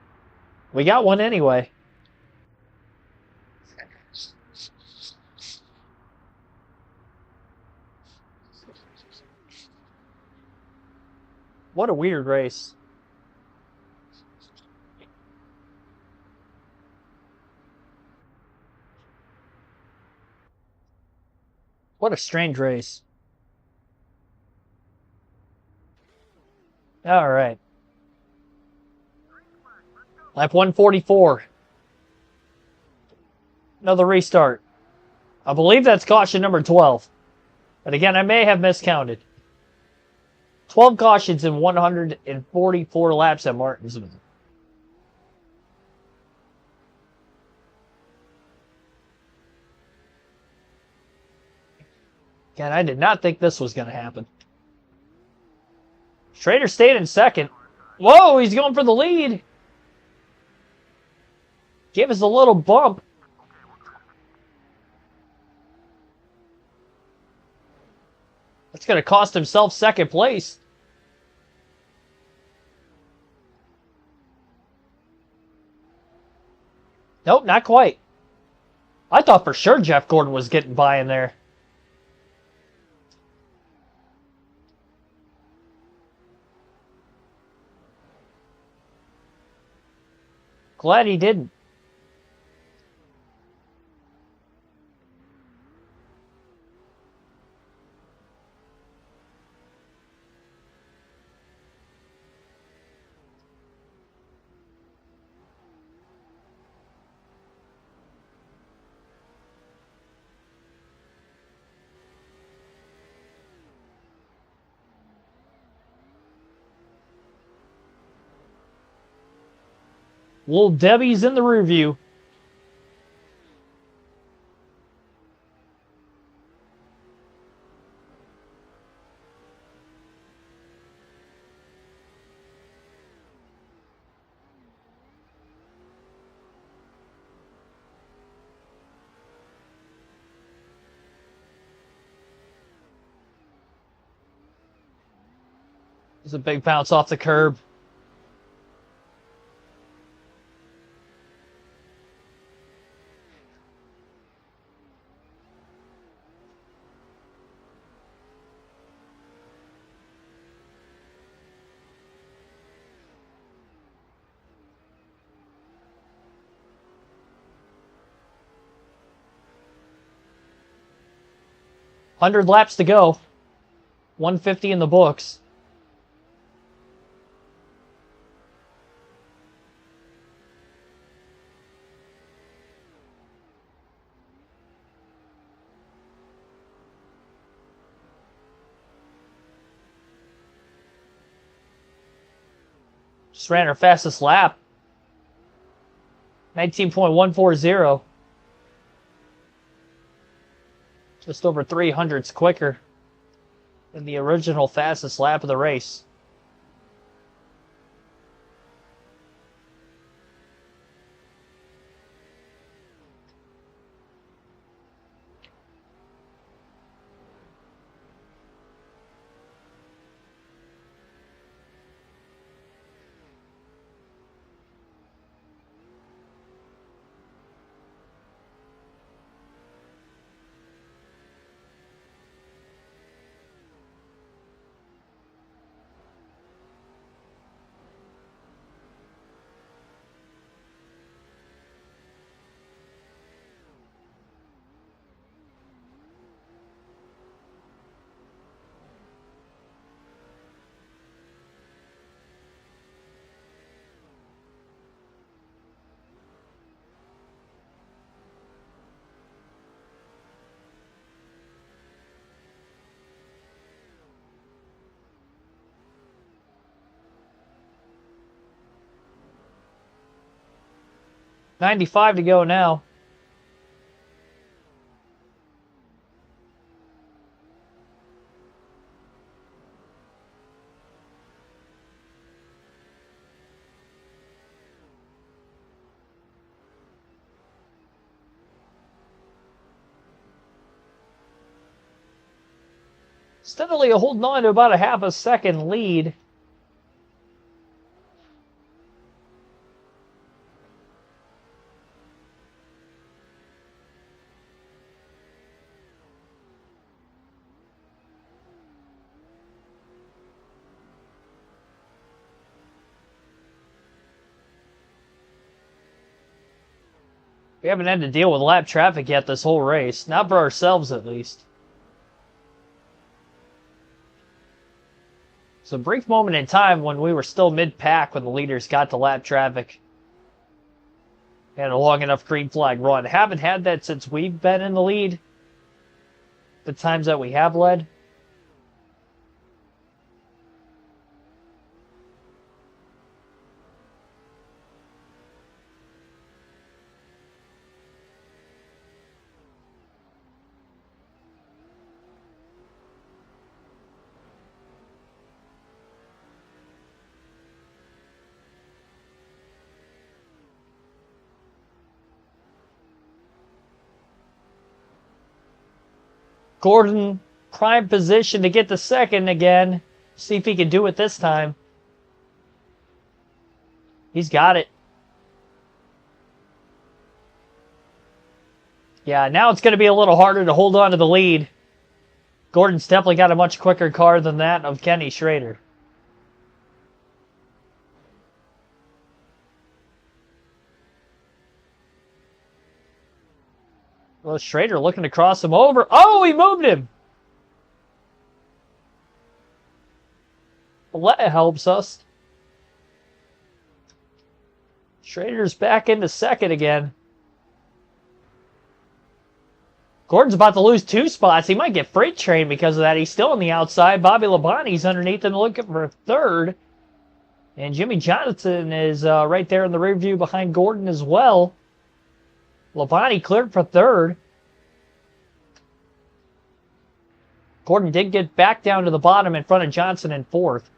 S1: we got one anyway. What a weird race. What a strange race. All right. Lap 144. Another restart. I believe that's caution number 12. But again, I may have miscounted. 12 cautions in 144 laps at Martinsville. Again, I did not think this was going to happen. Schrader stayed in second. Whoa, he's going for the lead. Gave us a little bump. That's going to cost himself second place. Nope, not quite. I thought for sure Jeff Gordon was getting by in there. Glad he didn't. Little Debbie's in the rear view. There's a big bounce off the curb. $100 laps to go. 150 in the books. Just ran her fastest lap. 19.140. Just over 300s quicker than the original fastest lap of the race. $95 to go now. Steadily holding on to about a half a second lead. We haven't had to deal with lap traffic yet this whole race. Not for ourselves, at least. It's a brief moment in time when we were still mid-pack when the leaders got to lap traffic. And a long enough green flag run. Haven't had that since we've been in the lead. The times that we have led. Gordon, prime position to get the second again. See if he can do it this time. He's got it. Yeah, now it's going to be a little harder to hold on to the lead. Gordon's definitely got a much quicker car than that of Kenny Schrader. Well, Schrader looking to cross him over. Oh, he moved him. Well, that helps us. Schrader's back into second again. Gordon's about to lose 2 spots. He might get freight train because of that. He's still on the outside. Bobby Labonte's underneath him looking for third. And Jimmy Johnson is right there in the rear view behind Gordon as well. Labonte cleared for third. Gordon did get back down to the bottom in front of Johnson in fourth.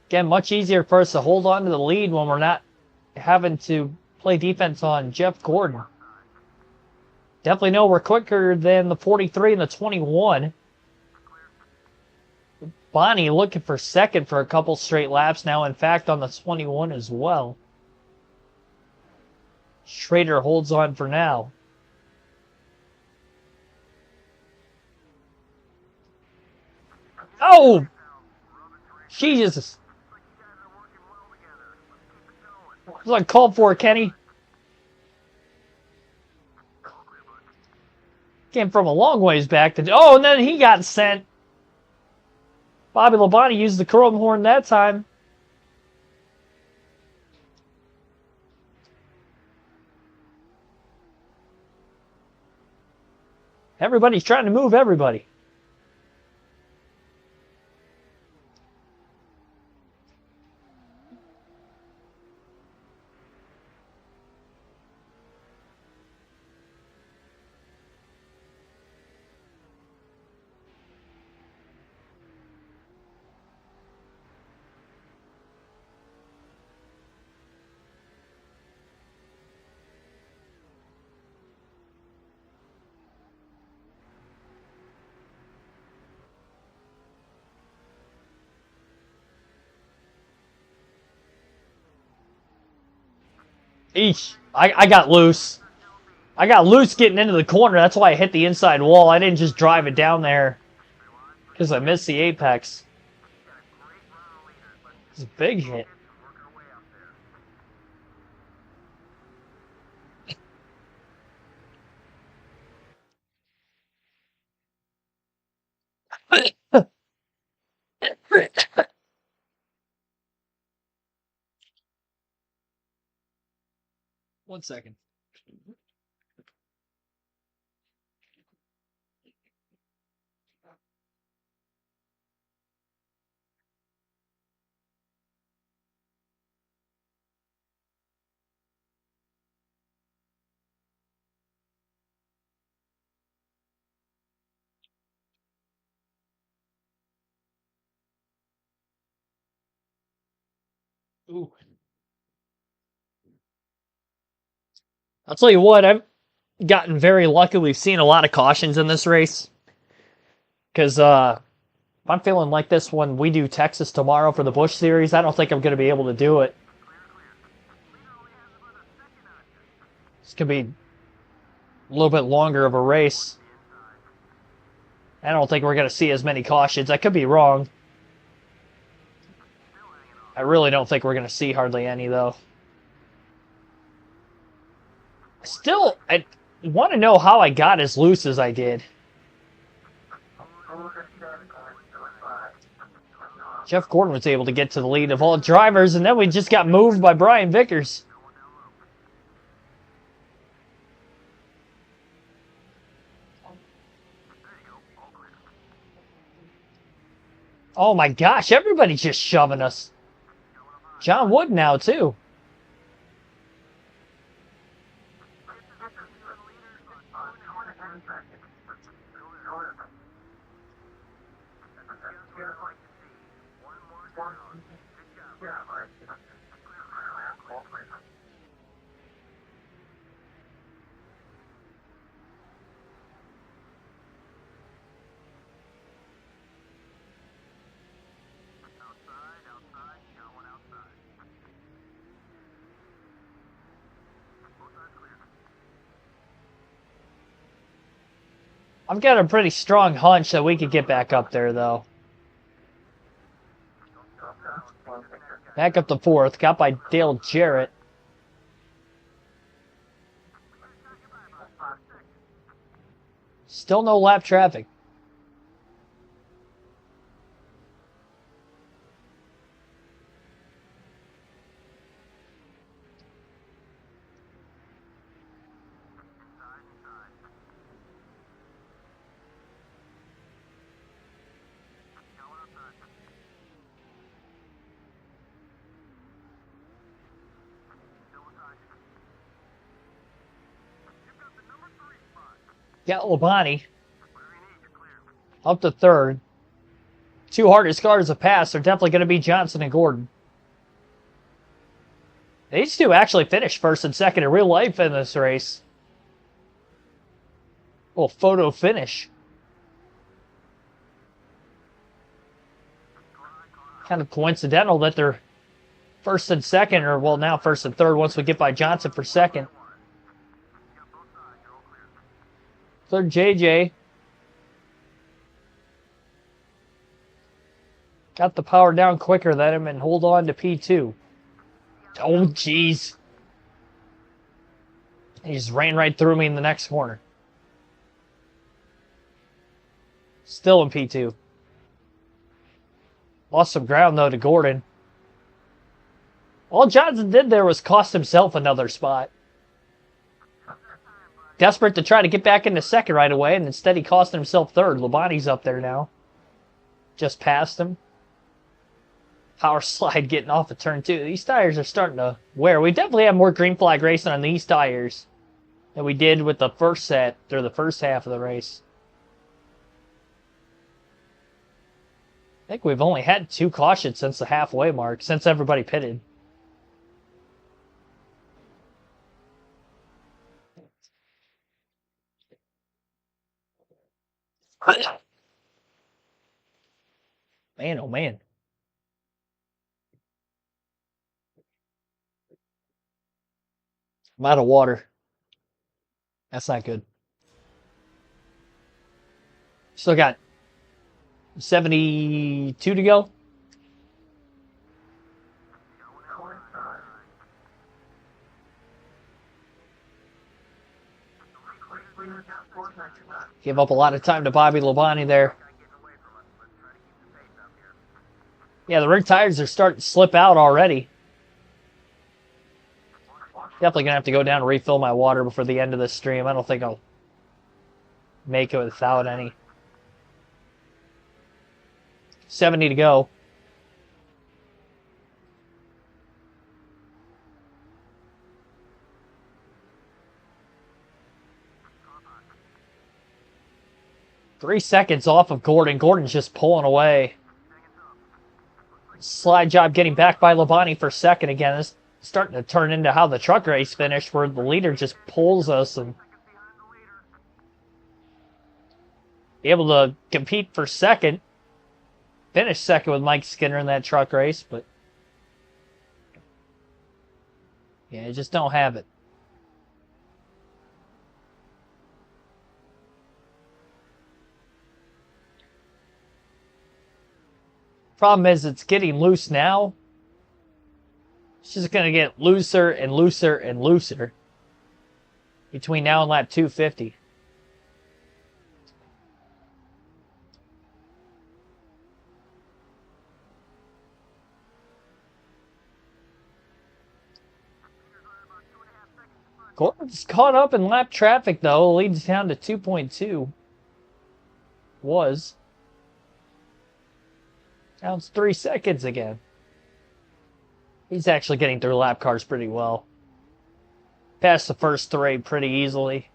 S1: Again, much easier for us to hold on to the lead when we're not having to play defense on Jeff Gordon. Definitely know we're quicker than the 43 and the 21. Bonnie looking for second for a couple straight laps now, in fact, on the 21 as well. Schrader holds on for now. Oh! Jesus. What's uncalled for, Kenny? Came from a long ways back. Oh, and then he got sent. Bobby Labonte used the chrome horn that time. Everybody's trying to move everybody. Eesh. I got loose. I got loose getting into the corner. That's why I hit the inside wall. I didn't just drive it down there because I missed the apex. It's a big hit. One second. Ooh. I'll tell you what, I've gotten very lucky. We've seen a lot of cautions in this race. Because I'm feeling like this when we do Texas tomorrow for the Busch Series. I don't think I'm going to be able to do it. It's going to be a little bit longer of a race. I don't think we're going to see as many cautions. I could be wrong. I really don't think we're going to see hardly any, though. Still, I want to know how I got as loose as I did. Jeff Gordon was able to get to the lead of all drivers, and then we just got moved by Brian Vickers. Oh my gosh, everybody's just shoving us. John Wood now, too. I've got a pretty strong hunch that we could get back up there, though. Back up to fourth. Got by Dale Jarrett. Still no lap traffic. Got Labonte up to third. Two hardest cars to pass are definitely going to be Johnson and Gordon. These two actually finished first and second in real life in this race. Little photo finish. Kind of coincidental that they're first and second, or well, now first and third once we get by Johnson for second. Third, JJ. Got the power down quicker than him and hold on to P2. Oh, jeez. He just ran right through me in the next corner. Still in P2. Lost some ground, though, to Gordon. All Johnson did there was cost himself another spot. Desperate to try to get back into second right away, and instead he cost himself third. Labonte's up there now. Just passed him. Power slide getting off of turn 2. These tires are starting to wear. We definitely have more green flag racing on these tires than we did with the first set, or the first half of the race. I think we've only had 2 cautions since the halfway mark, since everybody pitted. Man, oh man. I'm out of water. That's not good. Still got 72 to go. Give up a lot of time to Bobby Labonte there. Yeah, the rig tires are starting to slip out already. Definitely going to have to go down and refill my water before the end of this stream. I don't think I'll make it without any. 70 to go. Three seconds off of Gordon. Gordon's just pulling away. Slide job getting back by Labonte for second again. This is starting to turn into how the truck race finished, where the leader just pulls us and be able to compete for second. Finished second with Mike Skinner in that truck race, but yeah, just don't have it. Problem is, it's getting loose now. It's just going to get looser and looser and looser between now and lap 250. Gordon's caught up in lap traffic, though. Leads down to 2.2. Was. Now it's 3 seconds again. He's actually getting through lap cars pretty well. Passed the first 3 pretty easily.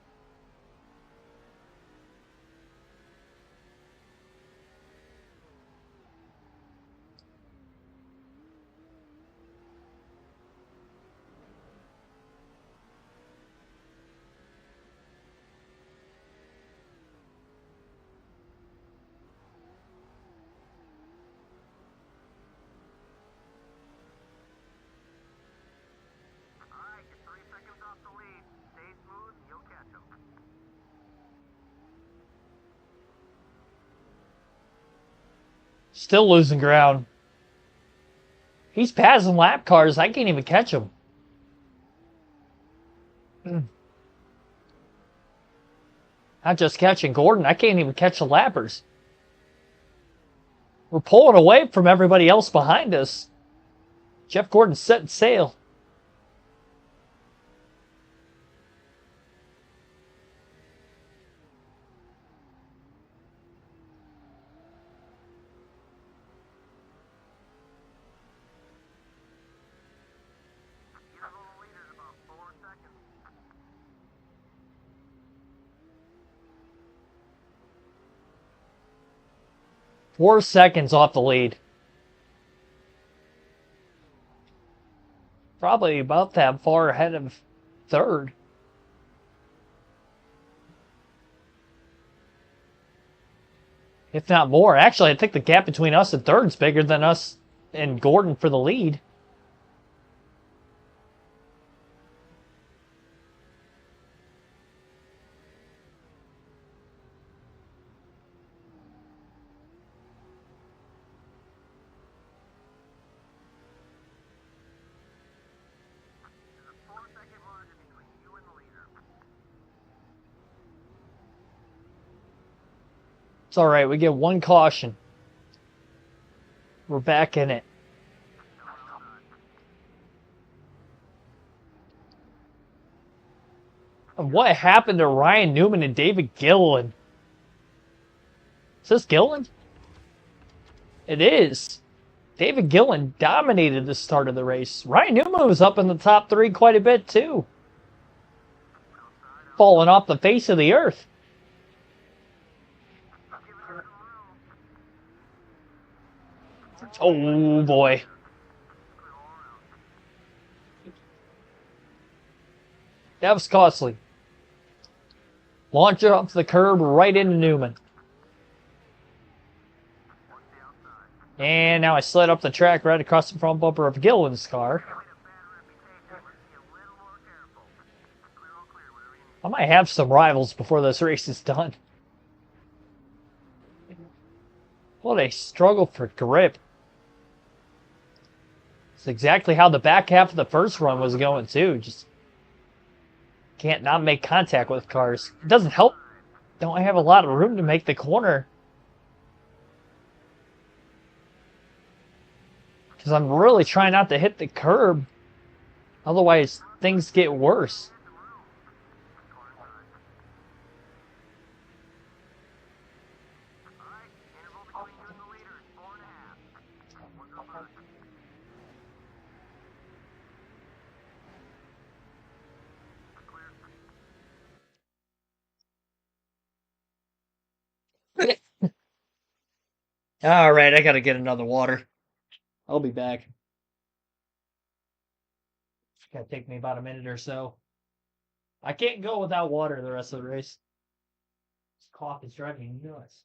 S2: Alright, you're 3 seconds off the lead. Stay smooth, you'll catch him.
S1: Still losing ground. He's passing lap cars. I can't even catch him. Not just catching Gordon. I can't even catch the lappers. We're pulling away from everybody else behind us. Jeff Gordon's setting sail. Four seconds off the lead. Probably about that far ahead of third. If not more. Actually, I think the gap between us and third is bigger than us and Gordon for the lead. It's all right. We get one caution. We're back in it. And what happened to Ryan Newman and David Gilliland? Is this Gilliland? It is. David Gilliland dominated the start of the race. Ryan Newman was up in the top three quite a bit, too. Falling off the face of the earth. Oh, boy. That was costly. Launch it off the curb right into Newman. And now I slid up the track right across the front bumper of Gilliland's car. I might have some rivals before this race is done. What a struggle for grip. It's exactly how the back half of the first run was going, too. Just can't not make contact with cars. It doesn't help. Don't I have a lot of room to make the corner? Because I'm really trying not to hit the curb. Otherwise, things get worse. All right, I gotta get another water. I'll be back. It's gonna take me about a minute or so. I can't go without water the rest of the race. This cough is driving me nuts.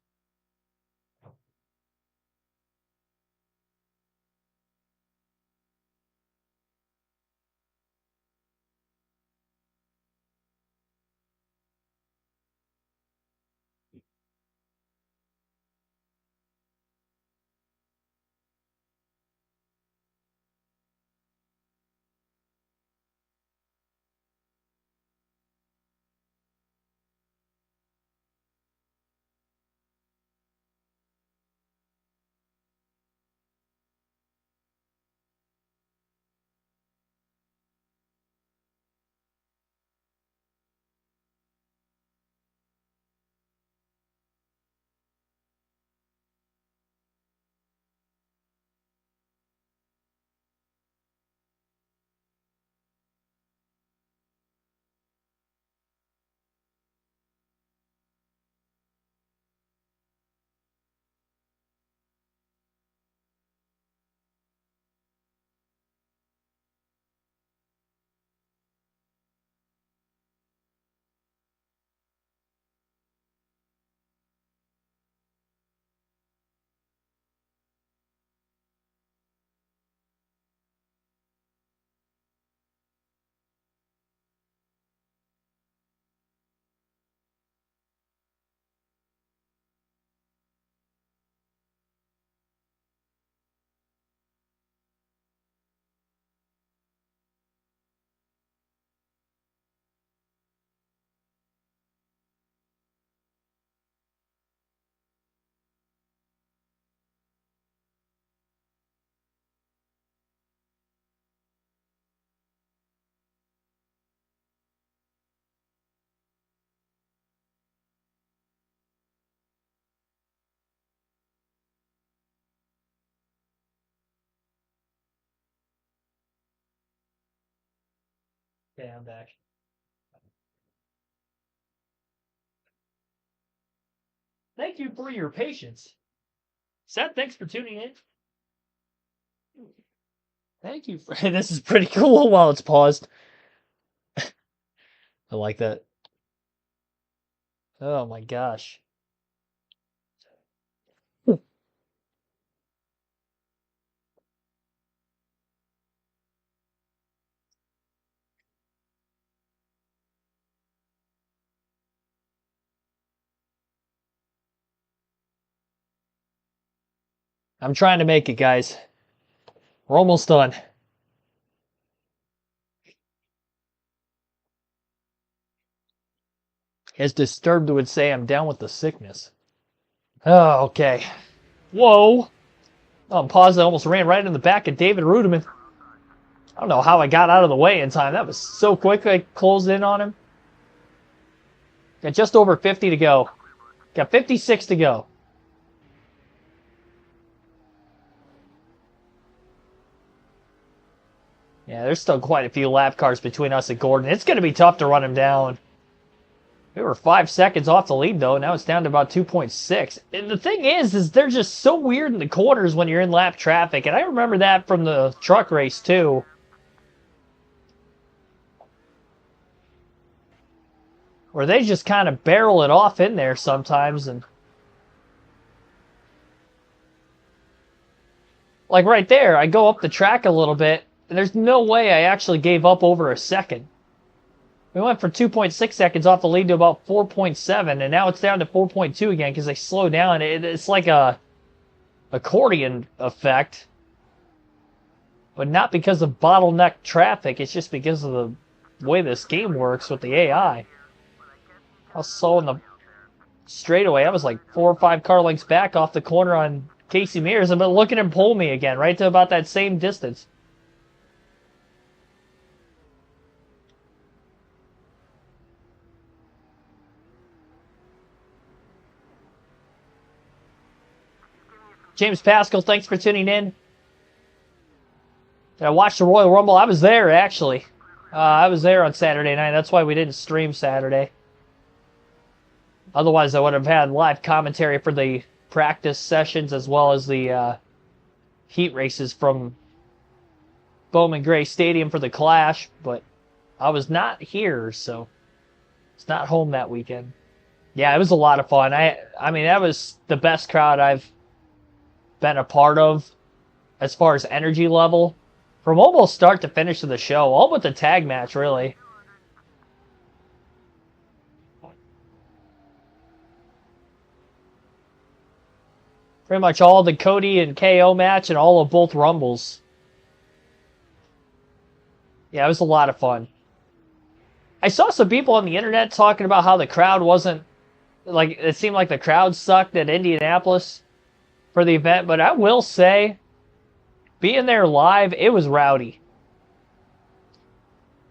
S1: Okay, I'm back. Thank you for your patience. Seth, thanks for tuning in. Thank you for this is pretty cool while it's paused. I like that. Oh my gosh. I'm trying to make it, guys. We're almost done. As Disturbed would say, I'm down with the sickness. Oh, okay. Whoa. Oh, I'm paused. I almost ran right in the back of David Rudiman. I don't know how I got out of the way in time. That was so quick. I closed in on him. Got just over 50 to go. Got 56 to go. Yeah, there's still quite a few lap cars between us and Gordon. It's going to be tough to run him down. We were 5 seconds off the lead, though. Now it's down to about 2.6. And the thing is they're just so weird in the corners when you're in lap traffic. And I remember that from the truck race, too. Where they just kind of barrel it off in there sometimes. And like right there, I go up the track a little bit. And there's no way I actually gave up over a second. We went from 2.6 seconds off the lead to about 4.7, and now it's down to 4.2 again because they slow down. It's like a accordion effect, but not because of bottleneck traffic. It's just because of the way this game works with the AI. I was slow in the straightaway. I was like 4 or 5 car lengths back off the corner on Casey Mears, but look at him pull me again, right to about that same distance. James Pascal, thanks for tuning in. Did I watch the Royal Rumble? I was there, actually. I was there on Saturday night. That's why we didn't stream Saturday. Otherwise, I would have had live commentary for the practice sessions as well as the heat races from Bowman Gray Stadium for the Clash. But I was not here, so it's not home that weekend. Yeah, it was a lot of fun. I mean, that was the best crowd I've been a part of as far as energy level from almost start to finish of the show, all but the tag match, really. Pretty much all the Cody and KO match and all of both Rumbles. Yeah, it was a lot of fun. I saw some people on the internet talking about how the crowd wasn't, like, it seemed like the crowd sucked at Indianapolis for the event, but I will say, being there live, it was rowdy.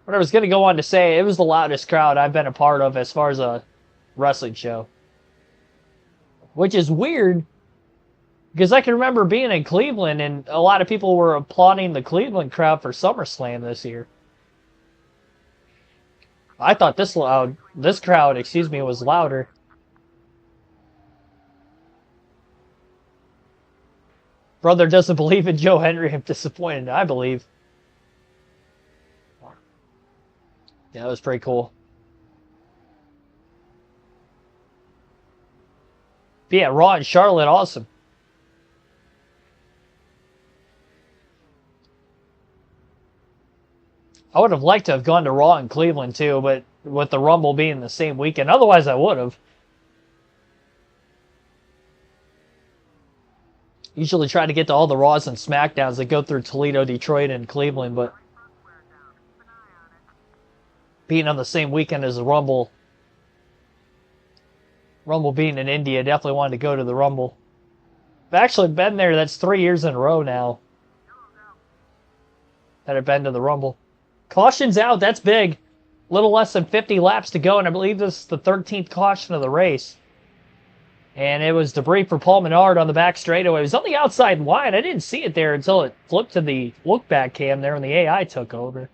S1: What I was going to go on to say, it was the loudest crowd I've been a part of as far as a wrestling show. Which is weird, because I can remember being in Cleveland, and a lot of people were applauding the Cleveland crowd for SummerSlam this year. I thought this crowd, was louder. Brother doesn't believe in Joe Henry. I'm disappointed. I believe. Yeah, that was pretty cool. But yeah, Raw and Charlotte, awesome. I would have liked to have gone to Raw in Cleveland too, but with the Rumble being the same weekend, otherwise I would have. Usually try to get to all the Raws and SmackDowns that go through Toledo, Detroit, and Cleveland, but being on the same weekend as the Rumble being in India, definitely wanted to go to the Rumble. I've actually been there. That's 3 years in a row now that I've been to the Rumble. Caution's out. That's big. A little less than 50 laps to go, and I believe this is the 13th caution of the race. And it was debris for Paul Menard on the back straightaway. It was on the outside line. I didn't see it there until it flipped to the look-back cam there and the AI took over.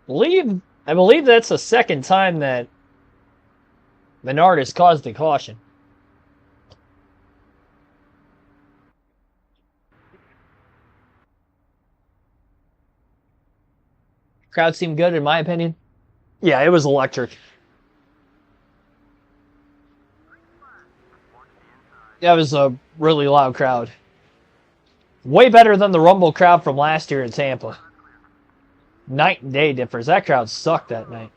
S1: I believe that's the second time that Menard has caused a caution. Crowd seemed good, in my opinion. Yeah, it was electric. That was a really loud crowd. Way better than the Rumble crowd from last year in Tampa. Night and day difference. That crowd sucked that night.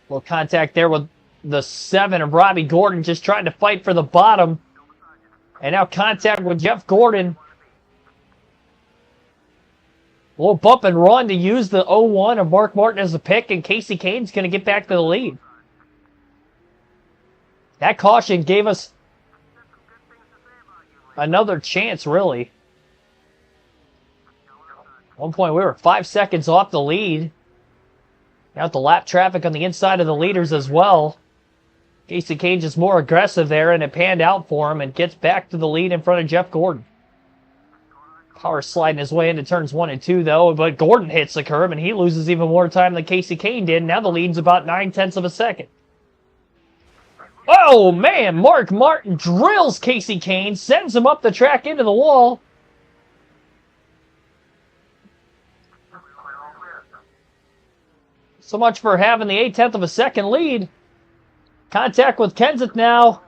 S1: Little contact there with the 7 of Robbie Gordon, just trying to fight for the bottom. And now contact with Jeff Gordon. A little bump and run to use the 0-1 of Mark Martin as a pick, and Casey Kane's going to get back to the lead. That caution gave us another chance, really. At one point, we were 5 seconds off the lead. Now the lap traffic on the inside of the leaders as well. Casey Kane just more aggressive there, and it panned out for him and gets back to the lead in front of Jeff Gordon. Power sliding his way into turns 1 and 2, though, but Gordon hits the curb, and he loses even more time than Casey Kane did. Now the lead's about 9/10 of a second. Oh, man, Mark Martin drills Casey Kane, sends him up the track into the wall. So much for having the 8/10 of a second lead. Contact with Kenseth now.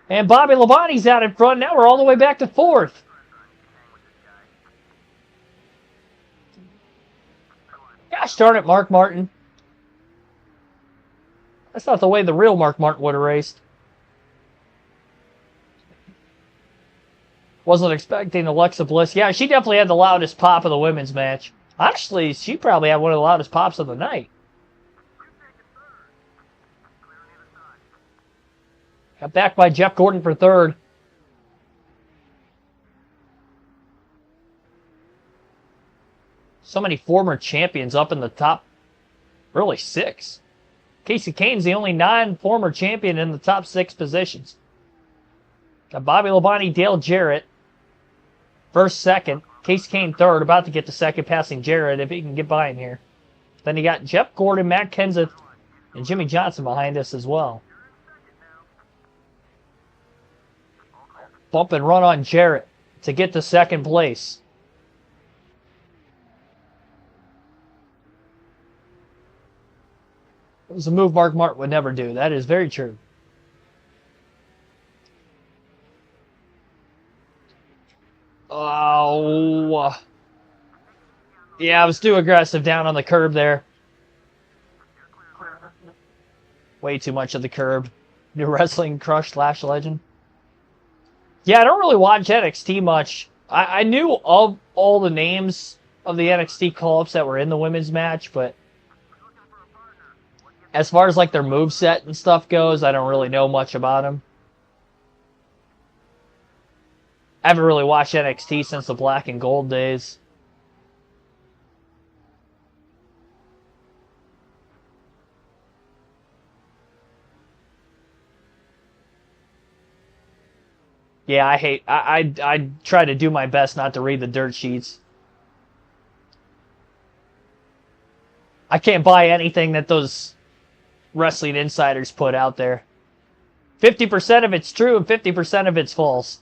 S1: And Bobby Labonte's out in front. Now we're all the way back to 4th. Gosh darn it, Mark Martin. That's not the way the real Mark Martin would have raced. Wasn't expecting Alexa Bliss. Yeah, she definitely had the loudest pop of the women's match. Honestly, she probably had one of the loudest pops of the night. Got back by Jeff Gordon for 3rd. So many former champions up in the top, really 6. Casey Kane's the only non-former champion in the top 6 positions. Got Bobby Labonte, Dale Jarrett, 1st, 2nd. Casey Kane 3rd, about to get to 2nd, passing Jarrett if he can get by him here. Then you got Jeff Gordon, Matt Kenseth, and Jimmy Johnson behind us as well. Bump and run on Jarrett to get to 2nd place. It was a move Mark Martin would never do. That is very true. Oh. Yeah, I was too aggressive down on the curb there. Way too much of the curb. New wrestling crush Lash legend. Yeah, I don't really watch NXT much. I knew of all the names of the NXT call-ups that were in the women's match, but as far as like their moveset and stuff goes, I don't really know much about them. I haven't really watched NXT since the Black and Gold days. Yeah, I try to do my best not to read the dirt sheets. I can't buy anything that those wrestling insiders put out there. 50% of it's true and 50% of it's false.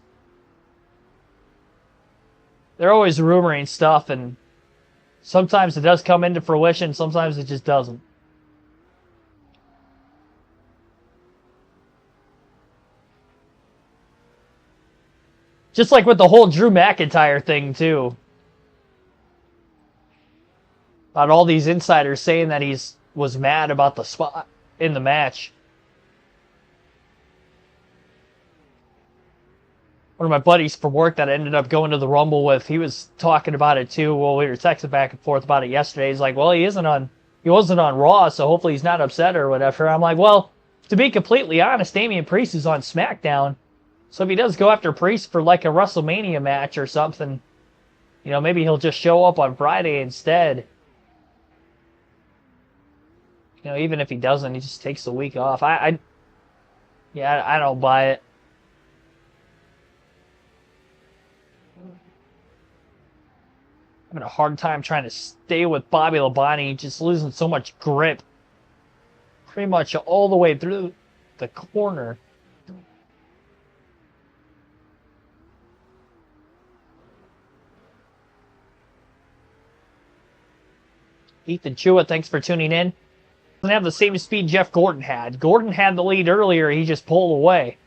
S1: They're always rumoring stuff, and sometimes it does come into fruition, sometimes it just doesn't. Just like with the whole Drew McIntyre thing, too. About all these insiders saying that was mad about the spot in the match. One of my buddies from work that I ended up going to the Rumble with, he was talking about it too. Well, we were texting back and forth about it yesterday. He's like, well, he wasn't on Raw, so hopefully he's not upset or whatever. I'm like, well, to be completely honest, Damian Priest is on SmackDown. So if he does go after Priest for like a WrestleMania match or something, you know, maybe he'll just show up on Friday instead. You know, even if he doesn't, he just takes the week off. I don't buy it. Having a hard time trying to stay with Bobby Labonte, just losing so much grip. Pretty much all the way through the corner. Ethan Chua, thanks for tuning in. Doesn't have the same speed Jeff Gordon had. Gordon had the lead earlier. He just pulled away.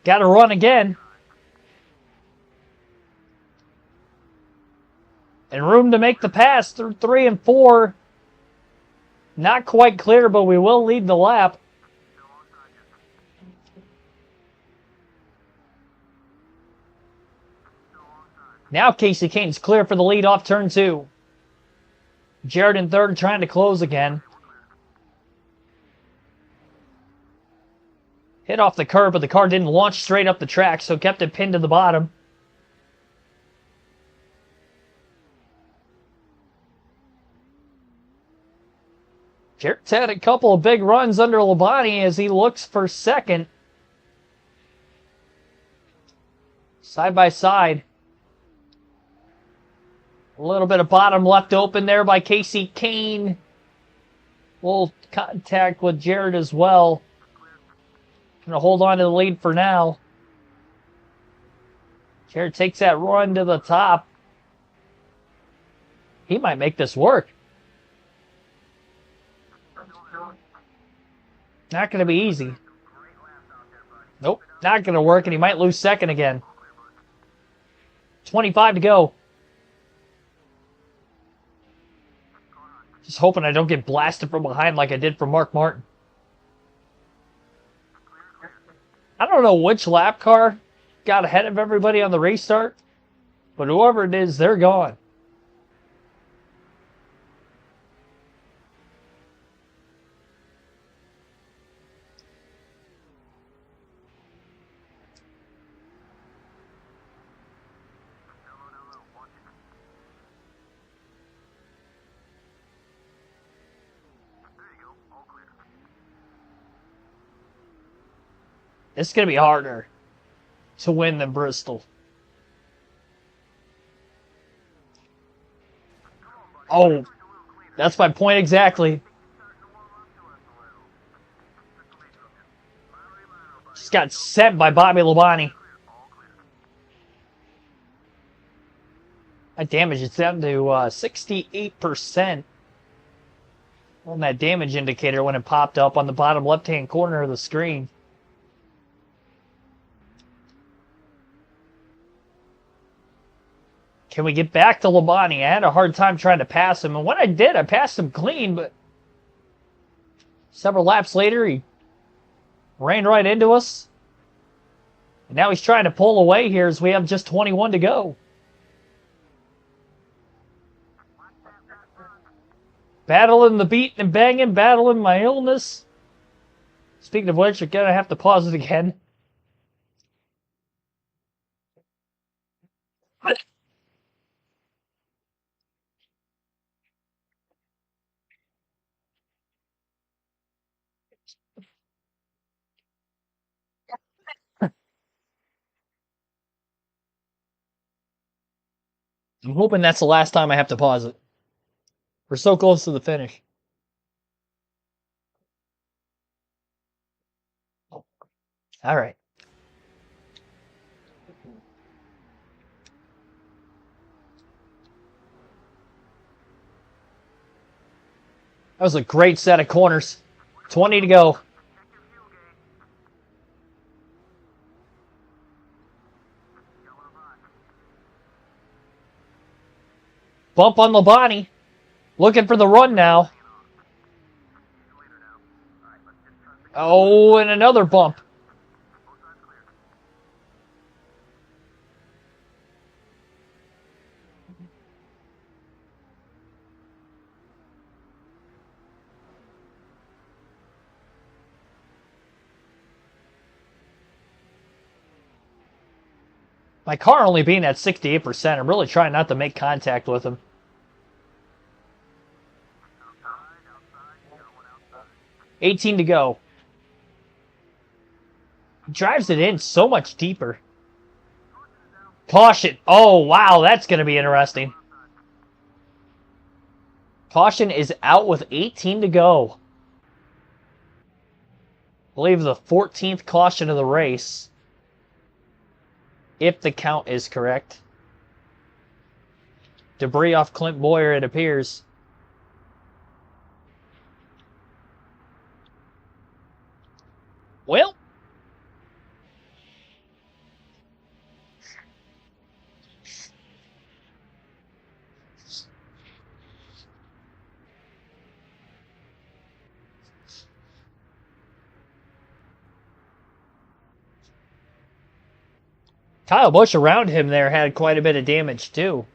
S1: Got to run again. And room to make the pass through 3 and 4. Not quite clear, but we will lead the lap. Now Casey Kane's clear for the lead off turn 2. Jared in third, trying to close again. Hit off the curb, but the car didn't launch straight up the track, so kept it pinned to the bottom. Jared's had a couple of big runs under Labonte as he looks for second. Side by side. A little bit of bottom left open there by Casey Kane. A little contact with Jared as well. Gonna hold on to the lead for now. Jared takes that run to the top. He might make this work. Not going to be easy. Nope, not going to work, and he might lose second again. 25 to go. Just hoping I don't get blasted from behind like I did for Mark Martin. I don't know which lap car got ahead of everybody on the restart, but whoever it is, they're gone. It's going to be harder to win than Bristol. Oh, that's my point exactly. Just got sent by Bobby Labonte. That damage is down to 68% on that damage indicator when it popped up on the bottom left-hand corner of the screen. Can we get back to Labonte? I had a hard time trying to pass him, and when I did, I passed him clean, but several laps later, he ran right into us. And now he's trying to pull away here as we have just 21 to go. Battling the beat and banging, battling my illness. Speaking of which, you're going to have to pause it again. I'm hoping that's the last time I have to pause it. We're so close to the finish. All right. That was a great set of corners. 20 to go. Bump on Labonte. Looking for the run now. Oh, and another bump. My car only being at 68%. I'm really trying not to make contact with him. $18 to go. He drives it in so much deeper. Caution. Oh, wow. That's going to be interesting. Caution is out with 18 to go. I believe the 14th caution of the race. If the count is correct. Debris off Clint Boyer, it appears. Well. Kyle Busch around him there had quite a bit of damage too.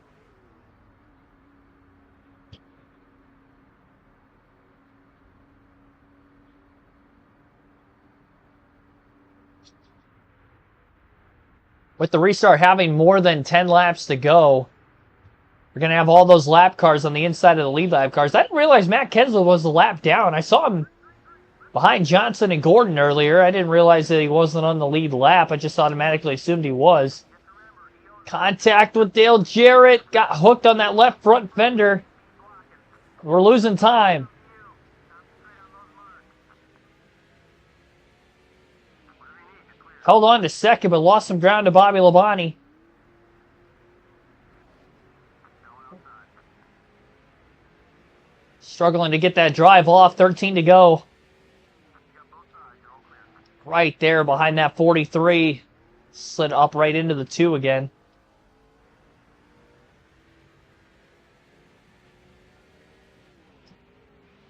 S1: With the restart having more than 10 laps to go, we're going to have all those lap cars on the inside of the lead lap cars. I didn't realize Matt Kenseth was the lap down. I saw him behind Johnson and Gordon earlier. I didn't realize that he wasn't on the lead lap. I just automatically assumed he was. Contact with Dale Jarrett. Got hooked on that left front fender. We're losing time. Held on to second, but lost some ground to Bobby Labonte. Struggling to get that drive off. 13 to go. Right there behind that 43. Slid up right into the 2 again.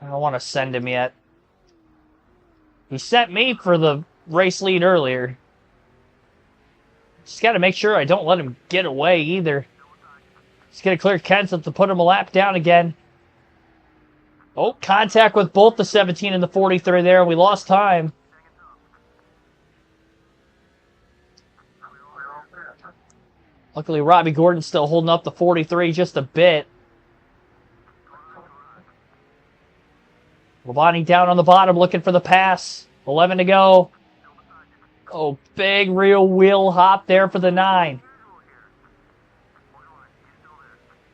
S1: I don't want to send him yet. He sent me for the race lead earlier. Just got to make sure I don't let him get away either. Just going to clear Kenseth to put him a lap down again. Oh, contact with both the 17 and the 43 there. We lost time. Luckily, Robbie Gordon's still holding up the 43 just a bit. Labonte down on the bottom looking for the pass. 11 to go. Oh, big rear wheel hop there for the 9.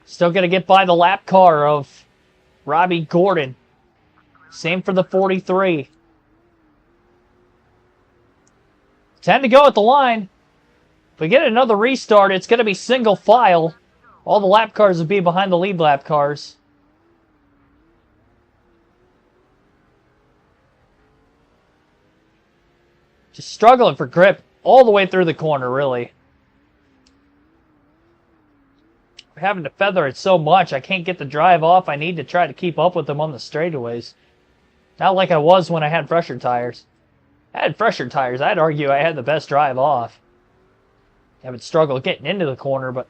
S1: Still going to get by the lap car of Robbie Gordon. Same for the 43. 10 to go at the line. If we get another restart, it's going to be single file. All the lap cars will be behind the lead lap cars. Just struggling for grip all the way through the corner, really. We're having to feather it so much, I can't get the drive off. I need to try to keep up with them on the straightaways. Not like I was when I had fresher tires. I had fresher tires. I'd argue I had the best drive off. I haven't struggled getting into the corner, but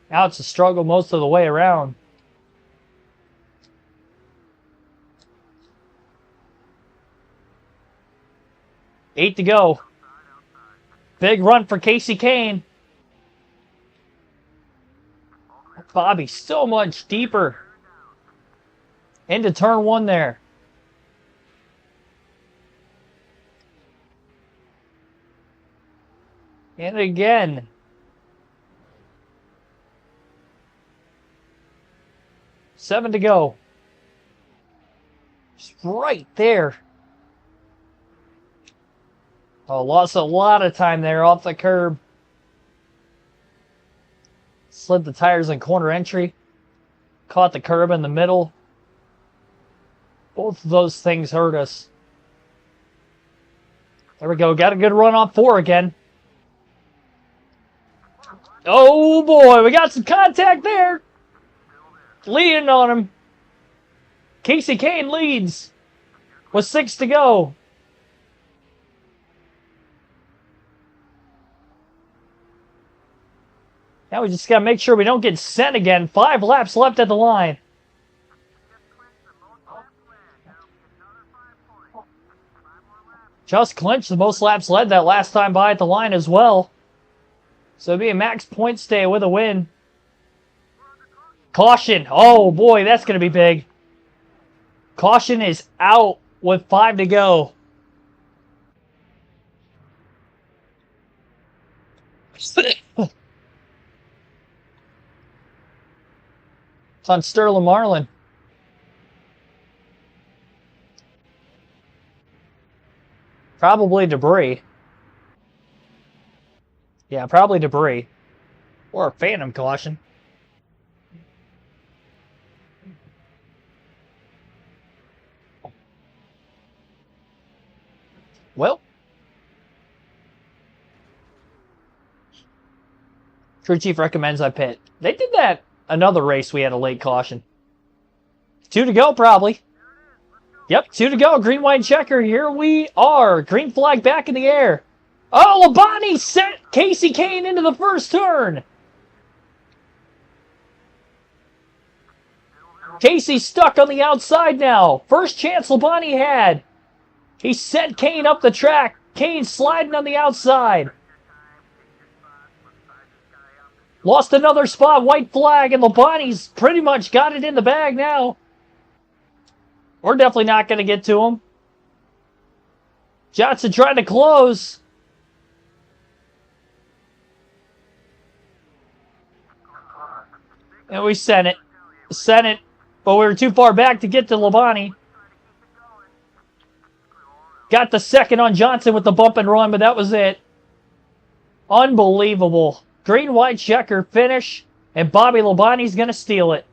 S1: now it's a struggle most of the way around. Eight to go. Big run for Casey Kane. Bobby so much deeper. Into turn 1 there. And again. Seven to go. Just right there. Oh, lost a lot of time there off the curb. Slid the tires in corner entry. Caught the curb in the middle. Both of those things hurt us. There we go. Got a good run on 4 again. Oh boy, we got some contact there. Leading on him. Casey Kane leads with 6 to go. Now we just got to make sure we don't get sent again. 5 laps left at the line. Just clinched the most laps led that last time by at the line as well. So it'll be a max point stay with a win. Caution. Oh, boy, that's going to be big. Caution is out with 5 to go. It's on Sterling Marlin. Probably debris. Yeah, probably debris. Or a phantom caution. Well. Crew chief recommends I pit. They did that another race we had a late caution. 2 to go, probably. Yep, 2 to go. Green, white, checker. Here we are. Green flag back in the air. Oh, Labonte sent Casey Kane into the first turn. Casey's stuck on the outside now. First chance Labonte had. He sent Kane up the track. Kane sliding on the outside. Lost another spot, white flag, and Labonte's pretty much got it in the bag now. We're definitely not going to get to him. Johnson trying to close. And we sent it. But we were too far back to get to Labonte. Got the second on Johnson with the bump and run, but that was it. Unbelievable. Green, white, checker finish, and Bobby Labonte's going to steal it.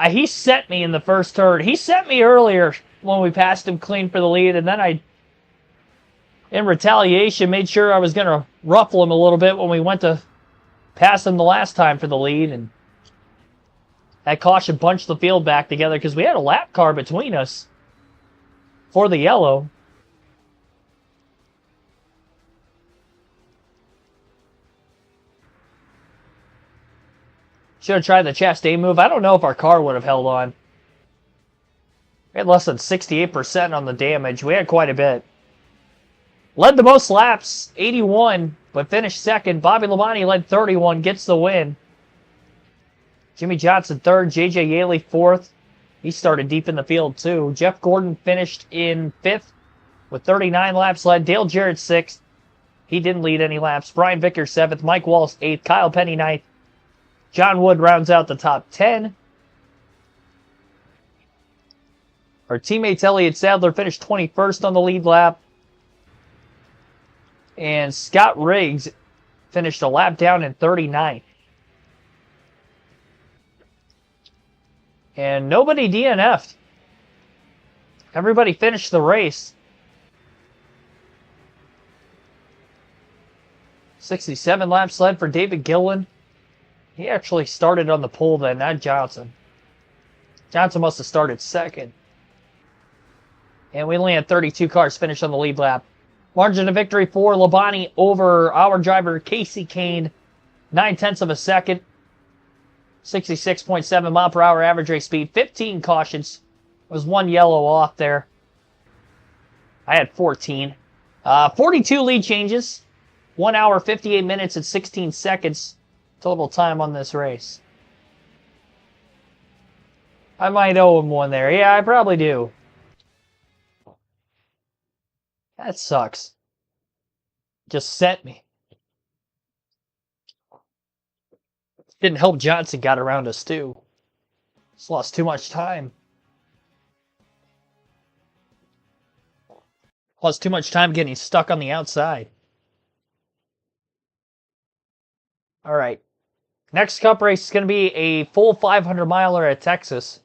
S1: He sent me in the first turn. He sent me earlier when we passed him clean for the lead, and then I, in retaliation, made sure I was going to ruffle him a little bit when we went to pass him the last time for the lead, and that caution bunched the field back together because we had a lap car between us for the yellow. Should have tried the Chastain move. I don't know if our car would have held on. We had less than 68% on the damage. We had quite a bit. Led the most laps, 81, but finished second. Bobby Labonte led 31, gets the win. Jimmy Johnson third, J.J. Yaley fourth. He started deep in the field too. Jeff Gordon finished in fifth with 39 laps led. Dale Jarrett sixth. He didn't lead any laps. Brian Vickers seventh. Mike Wallace eighth. Kyle Penny ninth. John Wood rounds out the top 10. Our teammates Elliott Sadler finished 21st on the lead lap. And Scott Riggs finished a lap down in 39th. And nobody DNF'd. Everybody finished the race. 67 laps led for David Gillen. He actually started on the pole then, not Johnson. Johnson must have started second. And we only had 32 cars finish on the lead lap. Margin of victory for Labonte over our driver Casey Kane. 9/10 of a second. 66.7 mile per hour average race speed. 15 cautions. There was one yellow off there. I had 14. 42 lead changes. 1 hour, 58 minutes, and 16 seconds. Total time on this race. I might owe him one there. Yeah, I probably do. That sucks. Just sent me. Didn't help Johnson got around us too. Just lost too much time. Lost too much time getting stuck on the outside. All right. Next Cup race is going to be a full 500 miler at Texas.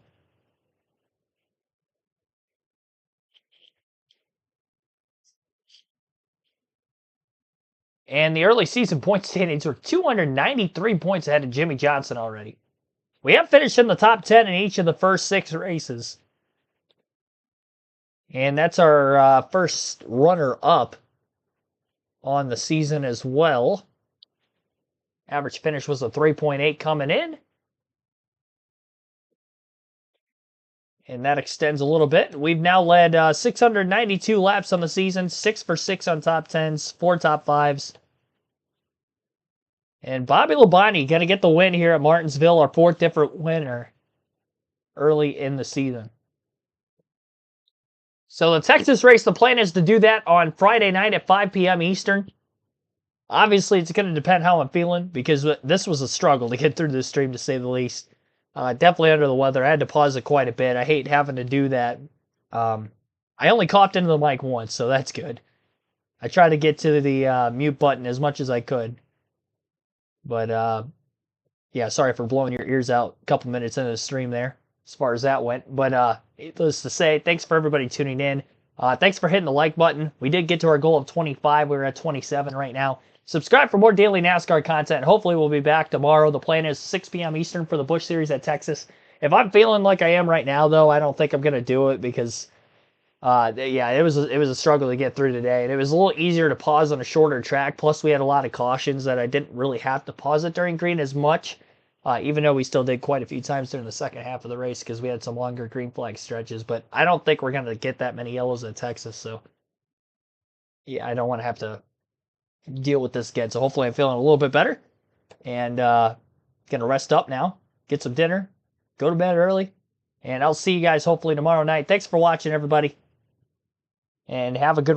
S1: And the early season point standings were 293 points ahead of Jimmy Johnson already. We have finished in the top 10 in each of the first 6 races. And that's our first runner-up on the season as well. Average finish was a 3.8 coming in. And that extends a little bit. We've now led 692 laps on the season, 6 for 6 on top 10s, 4 top 5s. And Bobby Labonte going to get the win here at Martinsville, our 4th different winner early in the season. So the Texas race, the plan is to do that on Friday night at 5 p.m. Eastern. Obviously, it's going to depend how I'm feeling, because this was a struggle to get through this stream, to say the least. Definitely under the weather. I had to pause it quite a bit. I hate having to do that. I only coughed into the mic once, so that's good. I tried to get to the mute button as much as I could. But, yeah, sorry for blowing your ears out a couple minutes into the stream there, as far as that went. But, needless to say, thanks for everybody tuning in. Thanks for hitting the like button. We did get to our goal of 25. We're at 27 right now. Subscribe for more daily NASCAR content. Hopefully we'll be back tomorrow. The plan is 6 p.m. Eastern for the Busch Series at Texas. If I'm feeling like I am right now, though, I don't think I'm going to do it, because, yeah, it was a struggle to get through today. And it was a little easier to pause on a shorter track. Plus, we had a lot of cautions that I didn't really have to pause it during green as much, even though we still did quite a few times during the second half of the race, because we had some longer green flag stretches. But I don't think we're going to get that many yellows at Texas. So, yeah, I don't want to have to deal with this again. So hopefully I'm feeling a little bit better, and gonna rest up now, get some dinner, go to bed early, and I'll see you guys hopefully tomorrow night. Thanks for watching, everybody, and have a good